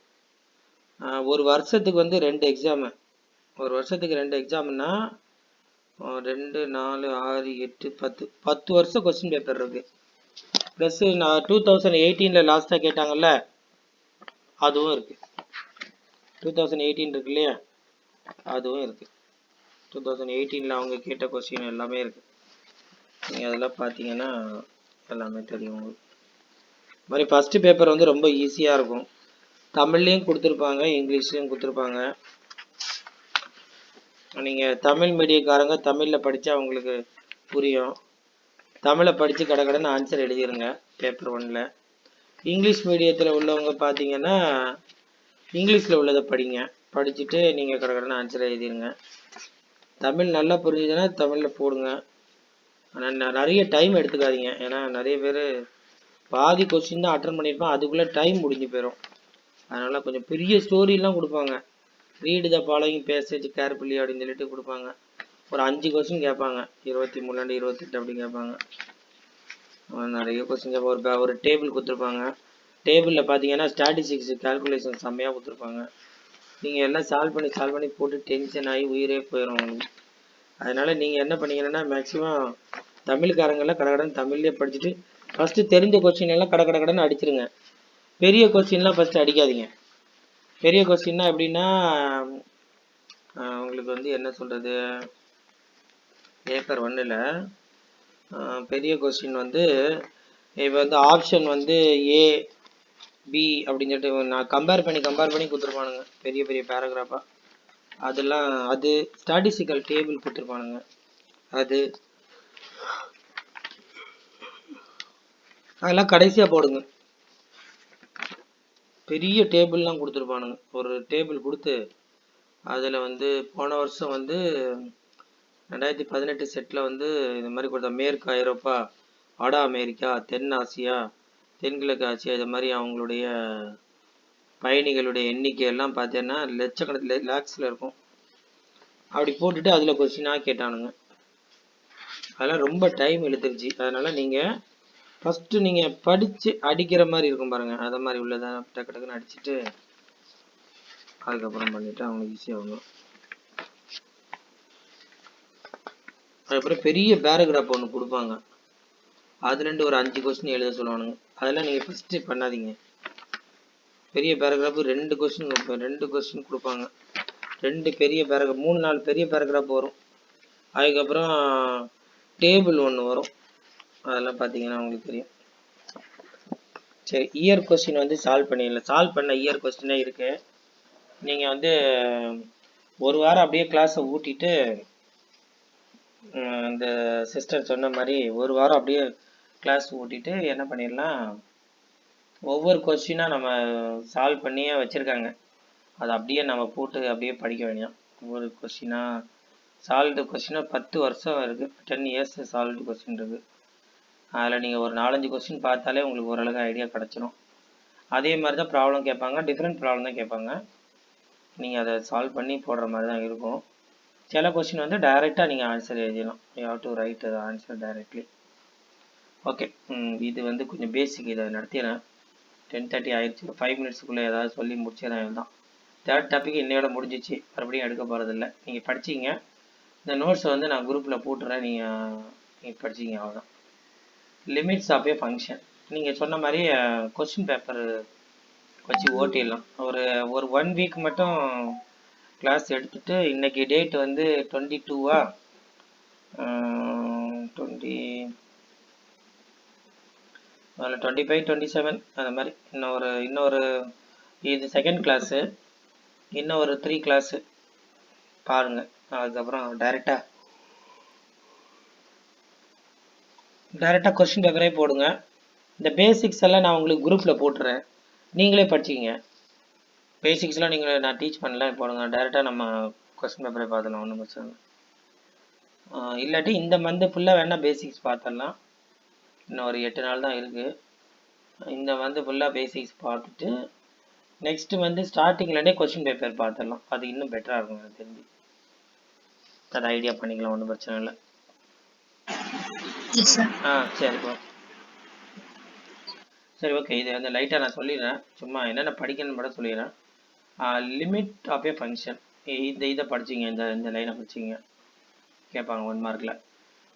ஒரு வருஷத்துக்கு வந்து 2 எக்ஸாமு, ஒரு வருஷத்துக்கு 2 எக்ஸாமுன்னா 2 4 6 8 10 வருஷம் கொஸ்டின் பேப்பர் இருக்குது. ப்ளஸ் நான் 2018 லாஸ்ட்டாக கேட்டாங்கல்ல அதுவும் இருக்குது. 2018 இருக்கு இல்லையா, அதுவும் இருக்குது. 2018 அவங்க கேட்ட கொஸ்டின் எல்லாமே இருக்குது. நீங்கள் அதெல்லாம் பார்த்தீங்கன்னா எல்லாமே தெரியும் உங்களுக்கு. இது மாதிரி ஃபஸ்ட்டு பேப்பர் வந்து ரொம்ப ஈஸியாக இருக்கும். தமிழ்லேயும் கொடுத்துருப்பாங்க, இங்கிலீஷ்லேயும் கொடுத்துருப்பாங்க. நீங்கள் தமிழ் மீடியக்காரங்க தமிழில் படித்தா உங்களுக்கு புரியும். தமிழை படித்து கடன்னு ஆன்சர் எழுதிடுங்க பேப்பர் 1ல். இங்கிலீஷ் மீடியத்தில் உள்ளவங்க பார்த்தீங்கன்னா இங்கிலீஷில் உள்ளதை படிங்க, படிச்சுட்டு நீங்கள் கடன்னு ஆன்சர் எழுதிடுங்க. தமிழ் நல்லா புரிஞ்சுதுன்னா தமிழில் போடுங்க. ஆனால் நிறைய டைம் எடுத்துக்காதீங்க, ஏன்னா நிறைய பேர் பாதி கொஸ்டின் தான் அட்டன் பண்ணியிருப்பான், அதுக்குள்ளே டைம் முடிஞ்சு போயிடும். அதனால் கொஞ்சம் பெரிய ஸ்டோரிலாம் கொடுப்பாங்க. Read the following passage carefully அப்படின்னு சொல்லிட்டு கொடுப்பாங்க. ஒரு 5 கொஸ்டின் கேட்பாங்க, 23 28 அப்படி கேட்பாங்க. நிறைய கொஸ்டின் கேட்பாங்க. ஒரு டேபிள் கொடுத்துருப்பாங்க, டேபிளில் பார்த்தீங்கன்னா ஸ்டாட்டிஸ்டிக்ஸ் கால்குலேஷன் செம்மையாக கொடுத்துருப்பாங்க. நீங்கள் எல்லாம் சால்வ் பண்ணி போட்டு டென்ஷன் ஆகி உயிரே போயிடும் உங்களுக்கு. அதனால் நீங்கள் என்ன பண்ணீங்கன்னா மேக்ஸிமம் தமிழ்காரங்கெல்லாம் கடன்னு தமிழ்லேயே படிச்சுட்டு ஃபஸ்ட்டு தெரிஞ்ச கொஸ்டின் எல்லாம் கடன்னு அடிச்சிருங்க. பெரிய கொஸ்டின்லாம் ஃபஸ்ட்டு அடிக்காதீங்க. பெரிய கொஸ்டின்னா எப்படின்னா உங்களுக்கு வந்து என்ன சொல்கிறது, பேப்பர் 1ல் பெரிய கொஸ்டின் வந்து இப்போ வந்து ஆப்ஷன் வந்து ஏ பி அப்படின்னு சொல்லிட்டு நான் கம்பேர் பண்ணி கொடுத்துருப்பானுங்க பெரிய பெரிய பேராகிராஃபாக. அதெல்லாம் அது ஸ்டாட்டிஸ்டிக்கல் டேபிள் கொடுத்துருப்பானுங்க. அதெல்லாம் கடைசியாக போடுங்க. பெரிய டேபிள்லாம் கொடுத்துருப்பானுங்க. ஒரு டேபிள் கொடுத்து அதில் வந்து போன வருஷம் வந்து 2018 செட்டில் வந்து இந்த மாதிரி கொடுத்தா மேற்கு ஐரோப்பா, வட அமெரிக்கா, தென் ஆசியா, தென்கிழக்கு ஆசியா, இது மாதிரி அவங்களுடைய பயணிகளுடைய எண்ணிக்கை எல்லாம் பார்த்தீங்கன்னா லட்சக்கணக்கில் லேக்ஸில் இருக்கும். அப்படி போட்டுட்டு அதில் கொஸ்டினாக கேட்டானுங்க. அதெல்லாம் ரொம்ப டைம் இழுத்துருச்சு. அதனால் நீங்கள் ஃபஸ்ட்டு நீங்கள் படித்து அடிக்கிற மாதிரி இருக்கும் பாருங்கள், அதை மாதிரி உள்ளதை டக்கு டக்குன்னு அடிச்சுட்டு அதுக்கப்புறம் பண்ணிவிட்டு அவங்களுக்கு ஈஸியாக வரும். அதுக்கப்புறம் பெரிய பேராகிராஃப் ஒன்று கொடுப்பாங்க, அதுலேருந்து ஒரு 5 கொஸ்டின் எழுத சொல்லுவானுங்க. அதெல்லாம் நீங்கள் ஃபஸ்ட்டு பண்ணாதீங்க. பெரிய பேராகிராஃப் 2 கொஸ்டின் கொடுப்பாங்க, 2 பெரிய பேராகிராஃப், 3-4 பெரிய பேராகிராஃப் வரும். அதுக்கப்புறம் டேபிள் ஒன்று வரும், அதெல்லாம் பார்த்தீங்கன்னா உங்களுக்கு தெரியும். சரி, இயர் கொஸ்டின் வந்து சால்வ் பண்ணிடலாம். சால்வ் பண்ண இயர் கொஸ்டினே இருக்கு. நீங்கள் வந்து ஒரு வாரம் அப்படியே கிளாஸை ஊட்டிட்டு அந்த சிஸ்டர் சொன்ன மாதிரி ஒரு வாரம் அப்படியே கிளாஸ் ஊட்டிட்டு என்ன பண்ணிடலாம், ஒவ்வொரு கொஸ்டினாக நம்ம சால்வ் பண்ணியே வச்சுருக்காங்க, அதை அப்படியே நம்ம போட்டு அப்படியே படிக்க வேண்டியதான். ஒவ்வொரு கொஸ்டினாக சால்வ்டு கொஸ்டினாக 10 வருஷம் இருக்குது, 10 years சால்வ்டு கொஸ்டின் இருக்குது. அதில் நீங்கள் ஒரு 4-5 கொஸ்டின் பார்த்தாலே உங்களுக்கு ஓரளவுக்கு ஐடியா கிடச்சிரும். அதே மாதிரி தான் ப்ராப்ளம் கேட்பாங்க, டிஃப்ரெண்ட் ப்ராப்ளம் தான் கேட்பாங்க. நீங்கள் அதை சால்வ் பண்ணி போடுற மாதிரி தான் இருக்கும். சில கொஸ்டின் வந்து டைரெக்டாக நீங்கள் ஆன்சர் எழுதிடலாம். You have to write the answer directly. Okay, இது வந்து கொஞ்சம் பேசிக், இதை நடத்திடுறேன். 10:30 ஆயிடுச்சு. 5 minutesக்குள்ளே ஏதாவது சொல்லி முடிச்சிடறேன். தான் தேர்ட் டாபிக் இன்னையோட முடிஞ்சிச்சு, மறுபடியும் எடுக்க போகிறதில்ல. நீங்கள் படிச்சிங்க, இந்த நோட்ஸை வந்து நான் குரூப்பில் போட்டுறேன், நீங்கள் படிச்சிங்க, அவ்வளோதான். லிமிட்ஸ் ஆஃப் ஏ ஃபங்க்ஷன், நீங்கள் சொன்ன மாதிரி கொஸ்டின் பேப்பர் வச்சு ஓட்டிடலாம். ஒரு 1 வீக் மட்டும் கிளாஸ் எடுத்துகிட்டு, இன்றைக்கி டேட் வந்து 22 20 அதில் 25 27 அந்த மாதிரி இன்னொரு இது செகண்ட் கிளாஸு, இன்னும் ஒரு 3 கிளாஸு பாருங்கள். அதுக்கப்புறம் டைரெக்டாக கொஸ்டின் பேப்பரே போடுங்க. இந்த பேசிக்ஸ் எல்லாம் நான் உங்களுக்கு குரூப்பில் போட்டுறேன், நீங்களே படிச்சிங்க. பேசிக்ஸ்லாம் நான் டீச் பண்ணல, போடுங்க. டைரெக்டாக நம்ம கொஸ்டின் பேப்பரே பார்த்துலாம், ஒன்றும் பிரச்சனை இல்லை. இல்லாட்டி இந்த மந்த்து ஃபுல்லாக வேணால் பேசிக்ஸ் பார்த்துடலாம். இன்னும் ஒரு 8 நாள் தான் இருக்குது. இந்த மந்த்து ஃபுல்லாக பேசிக்ஸ் பார்த்துட்டு நெக்ஸ்ட்டு வந்து ஸ்டார்டிங்லேருந்தே கொஸ்டின் பேப்பர் பார்த்துடலாம். அது இன்னும் பெட்டராக இருக்கும் எனக்கு தெரிஞ்சு. அதை ஐடியா பண்ணிக்கலாம், ஒன்றும் பிரச்சனை இல்லை. சரி சரி, ஓகே. இது வந்து லைட்டாக நான் சொல்லிடுறேன், சும்மா என்னென்ன படிக்கணும்னு மட்டும் சொல்லிடுறேன். லிமிட் ஆஃப் ஏ ஃபங்க்ஷன், இதை படிச்சிங்க, இந்த லைனை படிச்சிங்க, கேட்பாங்க 1 மார்க்கில்.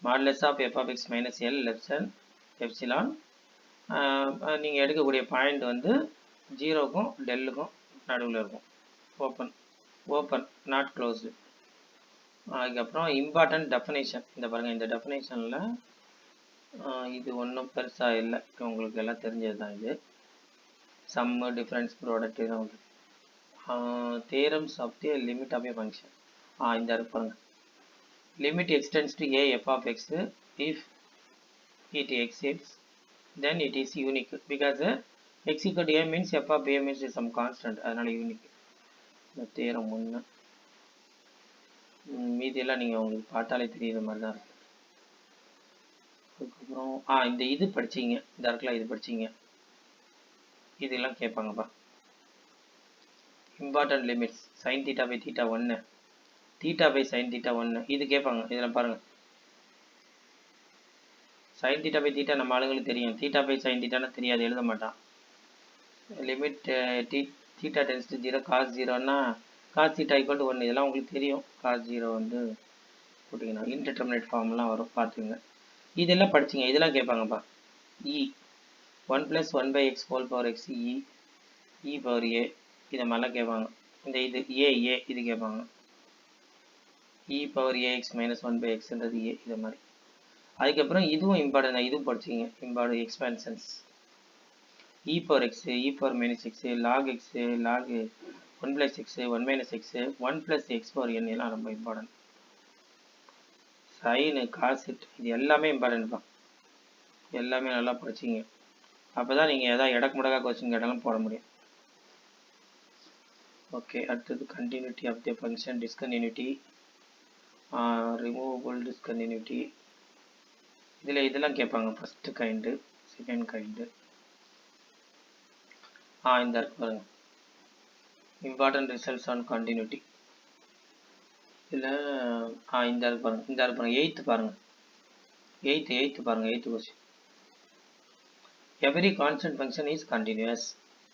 Modulus of f of x minus l less than epsilon. நீங்கள் எடுக்கக்கூடிய பாயிண்ட் வந்து 0க்கும் டெல்லுக்கும் நடுவில் இருக்கும். Open not closed. அதுக்கப்புறம் இம்பார்ட்டன்ட் டெஃபினேஷன், இந்த பாருங்கள், இந்த டெஃபினேஷனில் இது ஒன்றும் பெருசாக இல்லை, உங்களுக்கு எல்லாம் தெரிஞ்சது தான். இது சம்மு டிஃப்ரென்ஸ் ப்ராடக்ட் தான். Theorems of the limit of a function, இந்த இருக்கு பாருங்கள். Limit extends to a f of x if it exists then it is unique, because x equal to a means f of a means some constant, அதனால unique. இந்த theorem 1. மீதியெல்லாம் நீங்கள் உங்களுக்கு பார்த்தாலே தெரியுற மாதிரி தான் இருக்குது. அதுக்கப்புறம் இந்த இது படிச்சிங்க, இந்த இருக்கலாம், இது படிச்சிங்க, இதெல்லாம் கேட்பாங்கப்பா. Important limits sin θ by θ 1, θ by sin θ 1, இது கேட்பாங்க. இதில் பாருங்கள், sin θ by θ நம்ம ஆளுங்களுக்கு தெரியும், θ by sin θ தெரியாது, எழுத மாட்டான். லிமிட் θ tends to 0 cos 0னா cos θ equal to 1, இதெல்லாம் உங்களுக்கு தெரியும். cos 0 வந்து போட்டிங்கன்னா இன்டிட்டர்மினேட் ஃபார்ம்லாம் வரும், பார்த்துங்க. இதெல்லாம் படிச்சிங்க, இதெல்லாம் கேட்பாங்கப்பா. e 1 + 1 / x whole power x e power a, இதை மாதிரிலாம் கேட்பாங்க. இந்த இது a இது கேட்பாங்க. e power ax - 1 / xன்றது a, இதை மாதிரி. அதுக்கப்புறம் இதுவும் இம்பார்ட்டன்ட் தான், இதுவும் படிச்சிங்க. Important expansions e power x, e power - x, log x, log 1 + x, 1 - x, 1 + x power n, எல்லாம் ரொம்ப இம்பார்ட்டன்ட். சைனு காசெட், இது எல்லாமே இம்பார்ட்டன்ட் தான், எல்லாமே நல்லா படிச்சிங்க. அப்போ தான் நீங்கள் எதாவது எடக்கு முடக்கா கொஸ்டின் கேட்டாலும் போட முடியும். ஓகே, அடுத்தது continuity of the function, discontinuity, removable discontinuity, இதெல்லாம் கேட்பாங்க. First kind, second kind. இந்த இருக்கு பாருங்க, இம்பார்ட்டன்ட் ரிசல்ட்ஸ் ஆன் கண்டினியூட்டி. இதில் இந்த இருக்கு பாருங்க, இந்த இருக்கு பாருங்க, எயித்து பாருங்க, எயித்து பாருங்க, eighth question. Every constant function is continuous.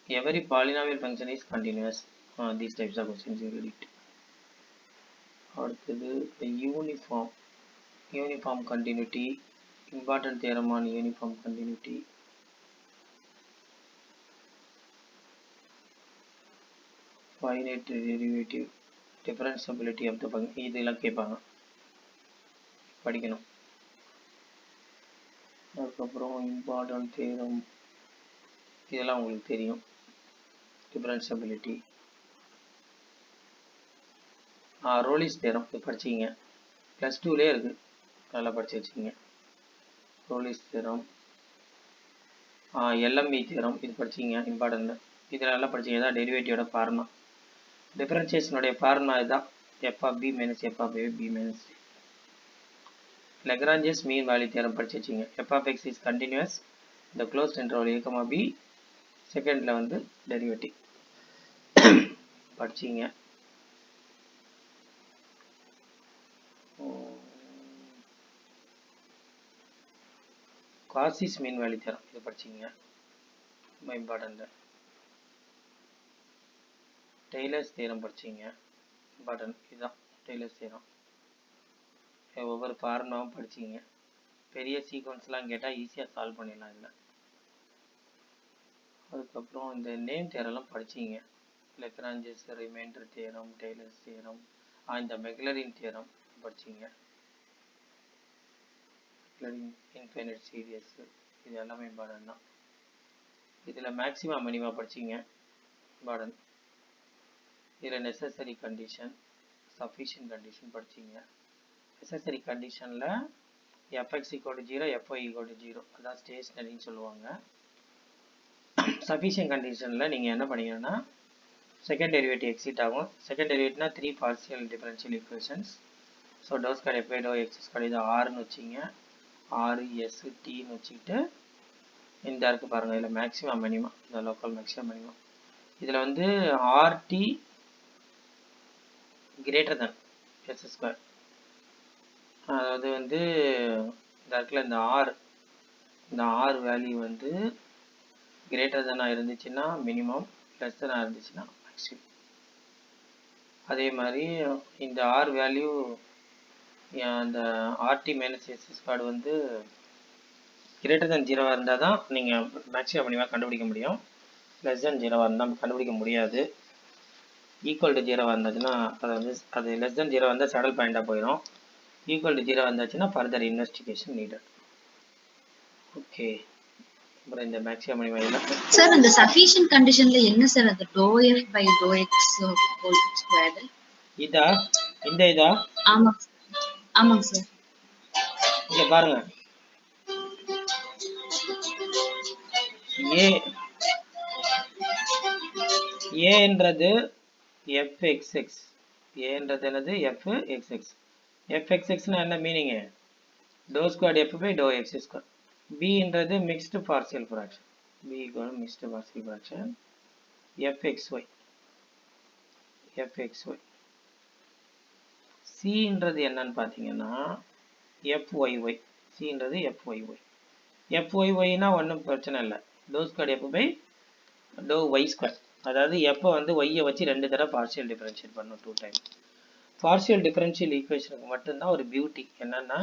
Every polynomial function is continuous. These types of questions you read it. அடுத்தது uniform continuity, important theorem on uniform continuity. Finite derivative, differentiability of the function. இதெல்லாம் கேட்பாங்க, படிக்கணும். அதுக்கப்புறம் important theorem, இதெல்லாம் உங்களுக்கு தெரியும். Differentiability, ரோலிஸ் theorem இது படிச்சிங்க, +2லே இருக்குது, நல்லா படிச்சு வச்சுக்கிங்க. ரோலிஸ் தியரம், LME தியரம் இது படிச்சிங்க, இம்பார்ட்டன்ட். இதில் நல்லா படிச்சிங்க. இதான் டெரிவேட்டிவோட ஃபார்முலா, டிஃபரன்ஷியேஷனுடைய ஃபார்முலா இதுதான், f of b minus f of a b minus a. Lagrange's mean value theorem படிச்சு வச்சிங்க. f of x is continuous the closed interval a comma b, செகண்ட்ல வந்து derivative படிச்சிங்க. Cauchy's mean value theorem இது படிச்சிங்க, ரொம்ப important. Taylor's theorem படிச்சிங்க, important. இதுதான் டெய்லர்ஸ் தியரம். ஒவ்வொரு ஃபார்முலாவும் படிச்சிங்க. பெரிய சீக்வன்ஸ்லாம் கேட்டால் ஈஸியாக சால்வ் பண்ணிடலாம் இல்லை. அதுக்கப்புறம் இந்த நேம் தியரம்லாம் படிச்சிங்க. Lagrange's remainder theorem, Taylor's theorem, இந்த மெக்லரின் தியரம் படிச்சிங்க. மெக்லரின் இன்ஃபைனைட் சீரியஸ் இது எல்லாமே இம்பார்ட்டன்ட் தான். இதில் மேக்ஸிமம் மினிமா படிச்சிங்க, இம்பார்ட்டன்ட். இதில் நெசசரி கண்டிஷன், சஃபிஷியன்ட் கண்டிஷன் படிச்சிங்க. நெசசரி கண்டிஷனில் fx = 0, fy = 0, அதான் ஸ்டேஷ்னரின்னு சொல்லுவாங்க. சஃபிஷியன்ட் கண்டிஷனில் நீங்கள் என்ன பண்ணீங்கன்னா செகண்ட் டெரிவேட்டிவ் எக்ஸிட் ஆகும். செகண்ட் டெரிவேட்டிவ்னா 3 partial differential equations. So dose square f by doe x square இது ஆர்னு வச்சிங்க, ஆர் எஸ் டின்னு வச்சுக்கிட்டு இந்த இருக்குது பாருங்கள். இதில் மேக்ஸிமம் மினிமம், இந்த லோக்கல் மேக்ஸிமம் மினிமம். இதில் வந்து r t greater than s square, அதாவது வந்து இந்த இடத்துல இந்த ஆர் வேல்யூ வந்து கிரேட்டர் தெனாக இருந்துச்சுன்னா மினிமம், லெஸ் தெனாக இருந்துச்சுன்னா மேக்ஸிமம். அதே மாதிரி இந்த ஆர் வேல்யூ அந்த ஆர்டி மைனஸ் எஸ் ஸ்கொயர் வந்து கிரேட்டர் தென் 0 இருந்தால் தான் நீங்கள் மேக்ஸிமம் மினிமம் கண்டுபிடிக்க முடியும். லெஸ் தென் 0 இருந்தால் கண்டுபிடிக்க முடியாது. ஈக்குவல் டு 0 இருந்துச்சுன்னா அது லெஸ் தென் 0 வந்தால் சேடல் பாயிண்டாக போயிடும். ஈக்குவல் டு 0 வந்துச்சுன்னா ஃபர்தர் இன்வெஸ்டிகேஷன் நீடட். ஓகே, அப்புறம் இந்த மேக்ஸிமம் மினிமம் இல்லை சார். அந்த சஃபிஷியன்ட் கண்டிஷன்ல என்ன சார் அது ∂f/∂x²? இதா இந்த இதா? ஆமாங்க சார். இங்க பாருங்க, ஏன்றது fxx, ஏன்றது என்னது fxx. fxxனா என்ன மீனிங்? ∂2f/∂x². bன்றது mixed partial fraction, b = mixed partial fraction. fxy, cன்றது என்னன்னு பார்த்தீங்கன்னா fyy, cன்றது fyy-னா ஒன்றும் பிரச்சனை இல்லை, ∂2f/∂y². அதாவது f வந்து y-ஐ வச்சு 2 தடவை பார்ஷியல் டிஃபரன்ஷியேட் பண்ணணும், 2 டைம். பார்ஷியல் டிஃபரன்ஷியல் ஈக்குவேஷனுக்கு மட்டும்தான் ஒரு பியூட்டி என்னன்னா,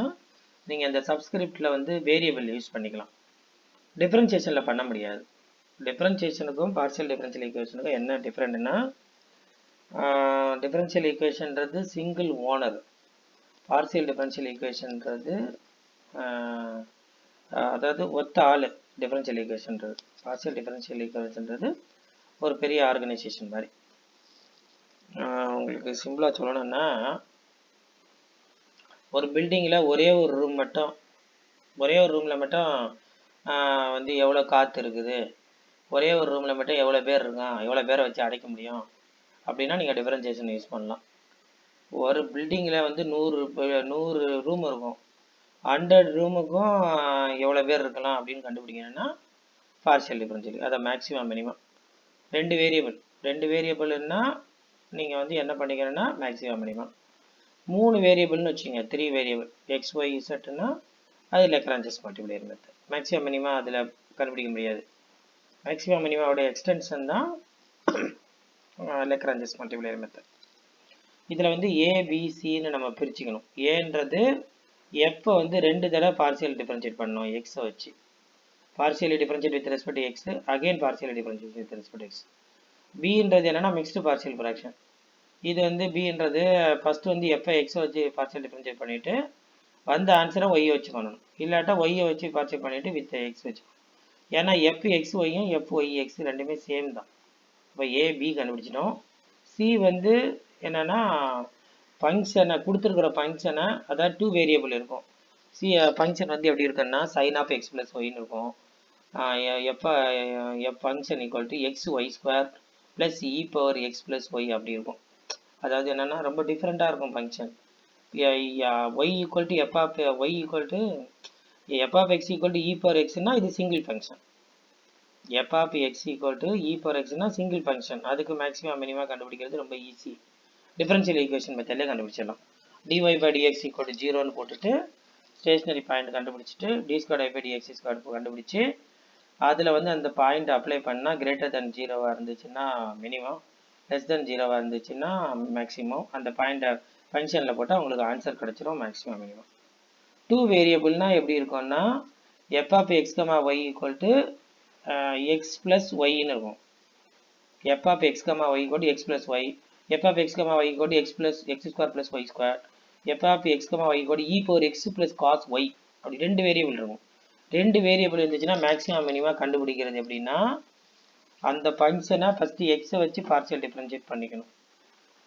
நீங்கள் அந்த சப்ஸ்கிரிப்டில் வந்து வேரியபிள் யூஸ் பண்ணிக்கலாம், டிஃபரன்ஷியேஷனில் பண்ண முடியாது. டிஃபரன்ஷியேஷனுக்கும் பார்ஷியல் டிஃபரன்ஷியல் ஈக்குவேஷனுக்கும் என்ன டிஃப்ரெண்ட்னா, டிஃபரன்ஷியல் ஈக்குவேஷன்றது சிங்கிள் ஓனர், பார்ஷியல் டிஃபரன்ஷியல் ஈக்குவேஷன்றது அதாவது ஒத்த ஆள். டிஃபரன்ஷியல் ஈக்குவேஷன்றது, பார்ஷியல் டிஃபரன்ஷியல் ஈக்குவேஷன்றது ஒரு பெரிய ஆர்கனைசேஷன் மாதிரி. உங்களுக்கு சிம்பிளாக சொல்லணும்னா, ஒரு பில்டிங்கில் ஒரே ஒரு ரூமில் மட்டும் வந்து எவ்வளோ காற்று இருக்குது, ஒரே ஒரு ரூமில் மட்டும் எவ்வளோ பேர் இருக்கான், எவ்வளோ பேரை வச்சு அடைக்க முடியும் அப்படின்னா நீங்கள் டிஃபரன்ஷியேஷன் யூஸ் பண்ணலாம். ஒரு பில்டிங்கில் வந்து 100 ரூம் இருக்கும், 100 ரூமுக்கும் எவ்வளோ பேர் இருக்கலாம் அப்படின்னு கண்டுபிடிக்கணும்னா பார்ஷியல் டிஃபரன்ஷியல், அதை மேக்ஸிமம் மினிமம். 2 வேரியபிள்னா நீங்கள் வந்து என்ன பண்ணிக்கணும்னா மேக்ஸிமம் மினிமம். 3 வேரியபிள்னு வச்சுங்க, 3 வேரியபிள் எக்ஸ் ஒய் இசட்னா அது லெக்ரான்ஜஸ் மல்டிப்ளையர் மெத்தட். மேக்ஸிமம் மினிமா அதில் கண்டுபிடிக்க முடியாது. மேக்ஸிமம் மினிமாவோட எக்ஸ்டென்ஷன் தான் லெக்ரான்ஜஸ் மல்டிப்ளையர் மெத்தட். இதில் வந்து ஏபிசின்னு நம்ம பிரிச்சுக்கணும். ஏன்றது எஃப்பை வந்து 2 தடவை பார்சியல் டிஃபரன்ஷியேட் பண்ணணும் எக்ஸை வச்சு. Partially differentiate with respect to x, again partially differentiate with respect to x. பின்றது என்னன்னா மிக்ஸ்டு பார்சியல் ஃப்ராக்ஷன். இது வந்து பின்றது ஃபர்ஸ்ட் வந்து எஃப்ஐ எக்ஸை வச்சு பார்சியல் டிஃபரன்ஷியேட் பண்ணிவிட்டு வந்த ஆன்சரை ஒய்யை வச்சு பண்ணணும். இல்லாட்டா ஒய்யை வச்சு பார்சியல் பண்ணிவிட்டு வித் எக்ஸ் வச்சு. ஏன்னா எஃப் எக்ஸ் ஒய்யும் எஃப் ஒய் எக்ஸ் ரெண்டுமே சேம் தான். இப்போ ஏ பி கண்டுபிடிச்சிட்டோம். சி வந்து என்னென்னா ஃபங்க்ஷனை கொடுத்துருக்குற ஃபங்க்ஷனை, அதாவது 2 வேரியபிள் இருக்கும். சி ஃபங்க்ஷன் வந்து எப்படி இருக்குன்னா சைன் ஆஃப் எக்ஸ் ப்ளஸ் ஒய்னு இருக்கும். F function equal to x y square plus e power x plus y அப்படி இருக்கும். அதாவது என்னென்னா ரொம்ப டிஃப்ரெண்ட்டாக இருக்கும் function. Y equal to f of y equal to f of x equal to e power எக்ஸ்னா இது single function. F of x equal to e power எக்ஸ்னா சிங்கிள் ஃபங்க்ஷன். அதுக்கு மேக்ஸிமம் மினிமம் கண்டுபிடிக்கிறது ரொம்ப ஈஸி. டிஃபரன்ஷியல் ஈக்குவேஷன் மெத்தட்லேயே கண்டுபிடிச்சிடலாம். dy by dx equal to 0ன்னு போட்டுட்டு stationary point கண்டுபிடிச்சிட்டு d square by dx square கண்டுபிடிச்சி அதில் வந்து அந்த பாயிண்ட் அப்ளை பண்ணால் கிரேட்டர் தென் 0வாக இருந்துச்சுன்னா மினிமம், லெஸ் தென் 0வாக இருந்துச்சுன்னா மேக்ஸிமம். அந்த பாயிண்ட்டை ஃபங்க்ஷனில் போட்டால் உங்களுக்கு ஆன்சர் கிடச்சிரும் மேக்ஸிமம் மினிமம். 2 வேரியபிள்னா எப்படி இருக்கும்னா f of x comma y equal to x plus ஒய்ன்னு இருக்கும். F of x comma y equal to x plus y, f of x comma y equal to x plus x square plus y square, f of x comma y equal to e power x plus cos y. அப்படி 2 variable இருக்கும். 2 variable இருந்துச்சுன்னா maximum minimum கண்டுபிடிக்கிறது எப்படின்னா அந்த ஃபங்க்ஷனை first எக்ஸை வச்சு partial differentiate பண்ணிக்கணும்,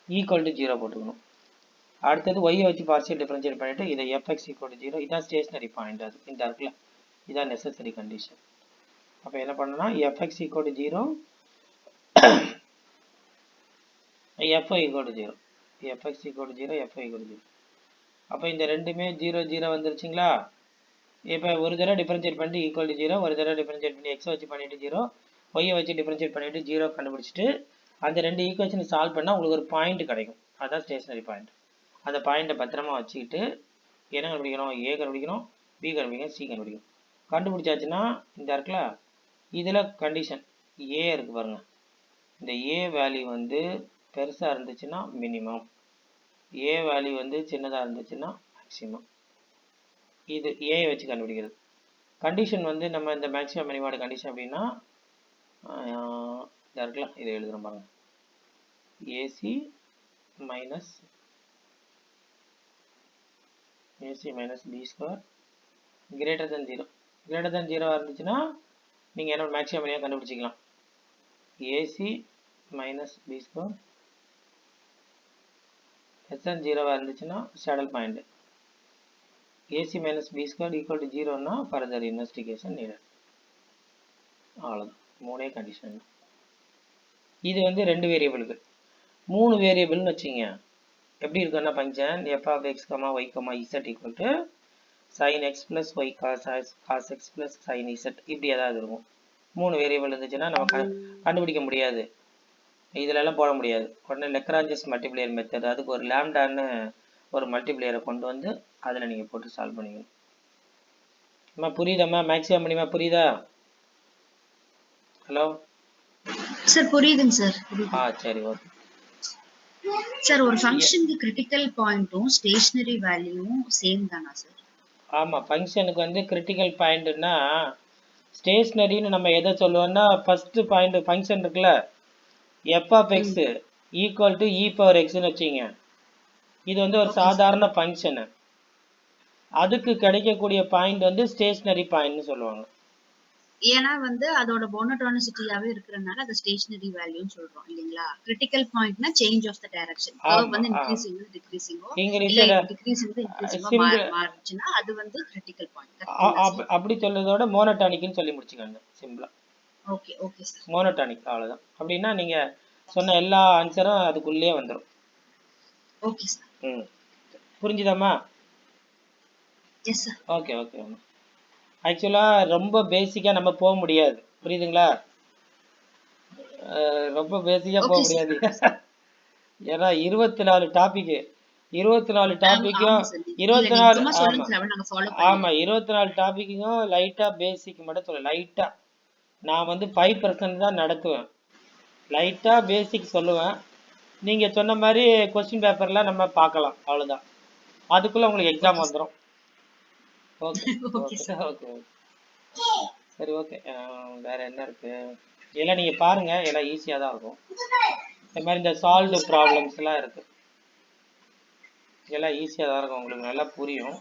ஈக்குவல் டு 0 போட்டுக்கணும். அடுத்தது ஒய்யை வச்சு பார்சியல் டிஃபரன்ஷியேட் பண்ணிவிட்டு இதை எஃப்எக்ஸ் ஈக்குவல் டு 0, இதான் ஸ்டேஷனரி பாயிண்ட். அது இந்த இருக்குல்ல, இதான் நெசசரி கண்டிஷன். அப்போ என்ன பண்ணணும்னா f x equal to 0, f y equal to 0, f x equal to 0, f y equal to 0. அப்போ இந்த ரெண்டுமே 0 0 வந்துருச்சுங்களா. இப்போ ஒரு தடவை டிஃபரன்ஷியேட் பண்ணிட்டு ஈக்குவல் டு 0, ஒரு தடவை டிஃபரன்ஷியேட் பண்ணி எக்ஸை வச்சு பண்ணிவிட்டு 0, ஒய்யை வச்சு டிஃபரன்ஷியேட் பண்ணிவிட்டு 0 கண்டுபிடிச்சிட்டு அந்த 2 ஈக்குவேஷனை சால்வ் பண்ணால் உங்களுக்கு ஒரு பாயிண்ட் கிடைக்கும். அதுதான் ஸ்டேஷனரி பாயிண்ட். அந்த பாயிண்ட்டை பத்திரமா வச்சுக்கிட்டு என்ன கண்டுபிடிக்கணும், ஏ கண்டுபிடிக்கணும், பி கண்டுபிடிக்கணும், சி கண்டுபிடிக்கணும். கண்டுபிடிச்சாச்சுன்னா இந்த இருக்குல்ல, இதில் கண்டிஷன் ஏ இருக்குது பாருங்கள். இந்த ஏ வேல்யூ வந்து பெருசாக இருந்துச்சுன்னா மினிமம், ஏ வேல்யூ வந்து சின்னதாக இருந்துச்சுன்னா மேக்ஸிமம். இது ஏஐ வச்சு கண்டுபிடிக்கிறது. கண்டிஷன் வந்து நம்ம இந்த மேக்ஸிமம் மினிமோட கண்டிஷன் அப்படின்னா இதாக இருக்கலாம், இதை எழுதுகிறோம் பாருங்கள். A c minus b square greater than 0. Greater than 0 இருந்துச்சுன்னா நீங்கள் என்னோட மேக்ஸிமம் மினிமம் கண்டுபிடிச்சிக்கலாம். A c minus b square less than 0வாக இருந்துச்சுன்னா saddle point. A c minus b square equal to 0ன்னா ஃபர்தர் இன்வெஸ்டிகேஷன் நீடட். அவ்வளோதான், 3 கண்டிஷன். இது வந்து 2 வேரியபிளுக்கு. 3 வேரியபிள்னு வச்சுங்க எப்படி இருக்குன்னா function f of x comma y comma z equal to sine x plus y cos x plus sine z, இப்படி ஏதாவது இருக்கும். 3 வேரியபிள் இருந்துச்சுன்னா நம்ம கண்டுபிடிக்க முடியாது, இதிலெல்லாம் போட முடியாது. உடனே லெக்ரான்ஜஸ் மல்டிப்ளையர் மெத்தட், அதுக்கு ஒரு லேம்டான்னு ஒரு மல்டிப்ளையரை கொண்டு வந்து அதில் நீங்கள் போட்டு சால்வ் பண்ணிக்கணும். அம்மா புரியுதாம்மா? மேக்ஸிமம் மினிமம் புரியுதா? ஹலோ சார் புரியுதுங்க சார். சரி, ஓகே சார். ஒரு ஃபங்க்ஷனுக்கு கிரிட்டிக்கல் பாயிண்ட்டும் ஸ்டேஷனரி வேல்யூவும் சேம் தானா சார்? ஆமாம், ஃபங்க்ஷனுக்கு வந்து கிரிட்டிக்கல் பாயிண்ட்னா ஸ்டேஷனரின்னு நம்ம எதை சொல்லுவோம்னா ஃபஸ்ட்டு பாயிண்ட் ஃபங்க்ஷன் இருக்குல்ல, f of x equal to e power எக்ஸ்ன்னு வச்சுங்க. இது வந்து ஒரு சாதாரண ஃபங்க்ஷனு. அதுக்கு கிடைக்கக்கூடிய பாயிண்ட் வந்து ஸ்டேஷனரி பாயிண்ட்னு சொல்லுவாங்க. ஏன்னா வந்து அதோட மோனோடோனிசிட்டியாவே இருக்கிறனால அது ஸ்டேஷனரி வேல்யூன்னு சொல்றோம் இல்லைங்களா. கிரிட்டிக்கல் பாயிண்ட்னா change of the direction, curve வந்து இன்கிரீசிங் டிக்ரீசிங்கோ இல்ல டிக்ரீசிங் இன்கிரீசிங்கோ மாறுச்சுன்னா அது வந்து கிரிட்டிக்கல் பாயிண்ட். அப்படி சொல்றதோட மோனோடானிக்னு சொல்லி முடிச்சுக்கோங்க சிம்பிளா. Okay okay sir. மோனோடானிக் அவ்வளவுதான். அப்படின்னா நீங்க சொன்ன எல்லா ஆன்சரும் அதுக்குள்ளே வந்துரும். Okay sir. புரிஞ்சுதாம்மா? Yes sir. Okay okay. ஆக்சுவலாக ரொம்ப பேசிக்காக நம்ம போக முடியாது, புரியுதுங்களா? ரொம்ப பேசிக்காக போக முடியாது. ஏன்னா 24 டாபிக்கு 24 டாபிக்கும் ஆமா சார். இல்ல 24 நீங்க சும்மா ஆமா சொல்லுங்க சார். நாங்க ஃபாலோ ஆமா பண்ணிடுறோம். 24 டாபிக்கும் லைட்டா பேசிக் மட்டும் சொல்ல லைட்டா. நான் வந்து 5% தான் நடத்துவேன். லைட்டா பேசிக் சொல்லுவேன். நீங்க சொன்ன மாதிரி கொஸ்டின் பேப்பர்ல நம்ம பார்க்கலாம், அவ்வளவுதான். அதுக்குள்ள உங்களுக்கு எக்ஸாம் ஓகே சார். வந்துடும். Okay okay okay sir. Okay சரி ஓகே. வேற என்ன இருக்கு? எல்லாம் நீங்க பாருங்க, எல்லாம் ஈஸியா தான் இருக்கும். இந்த மாதிரி இந்த சால்வ்டு ப்ராப்ளம்ஸ் எல்லாம் இருக்கு, எல்லாம் ஈஸியா தான் இருக்கும், உங்களுக்கு நல்லா புரியும்.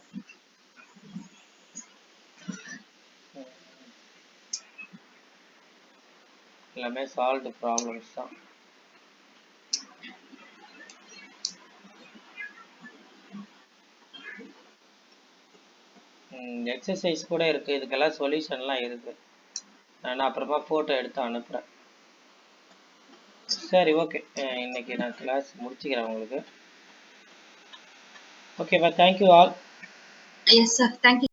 எல்லாமே சால்வ்டு ப்ராப்ளம்ஸ் தான். எக்ஸசைஸ் கூட இருக்கு, இதுக்கெல்லாம் சொல்யூஷன்லாம் இருக்கு. நான் அப்புறமா போட்டோ எடுத்து அனுப்புறேன். சரி ஓகே, இன்னைக்கு நான் கிளாஸ் முடிச்சுக்கிறேன் உங்களுக்கு. ஓகேவா? Thank you all. Yes sir. Thank you.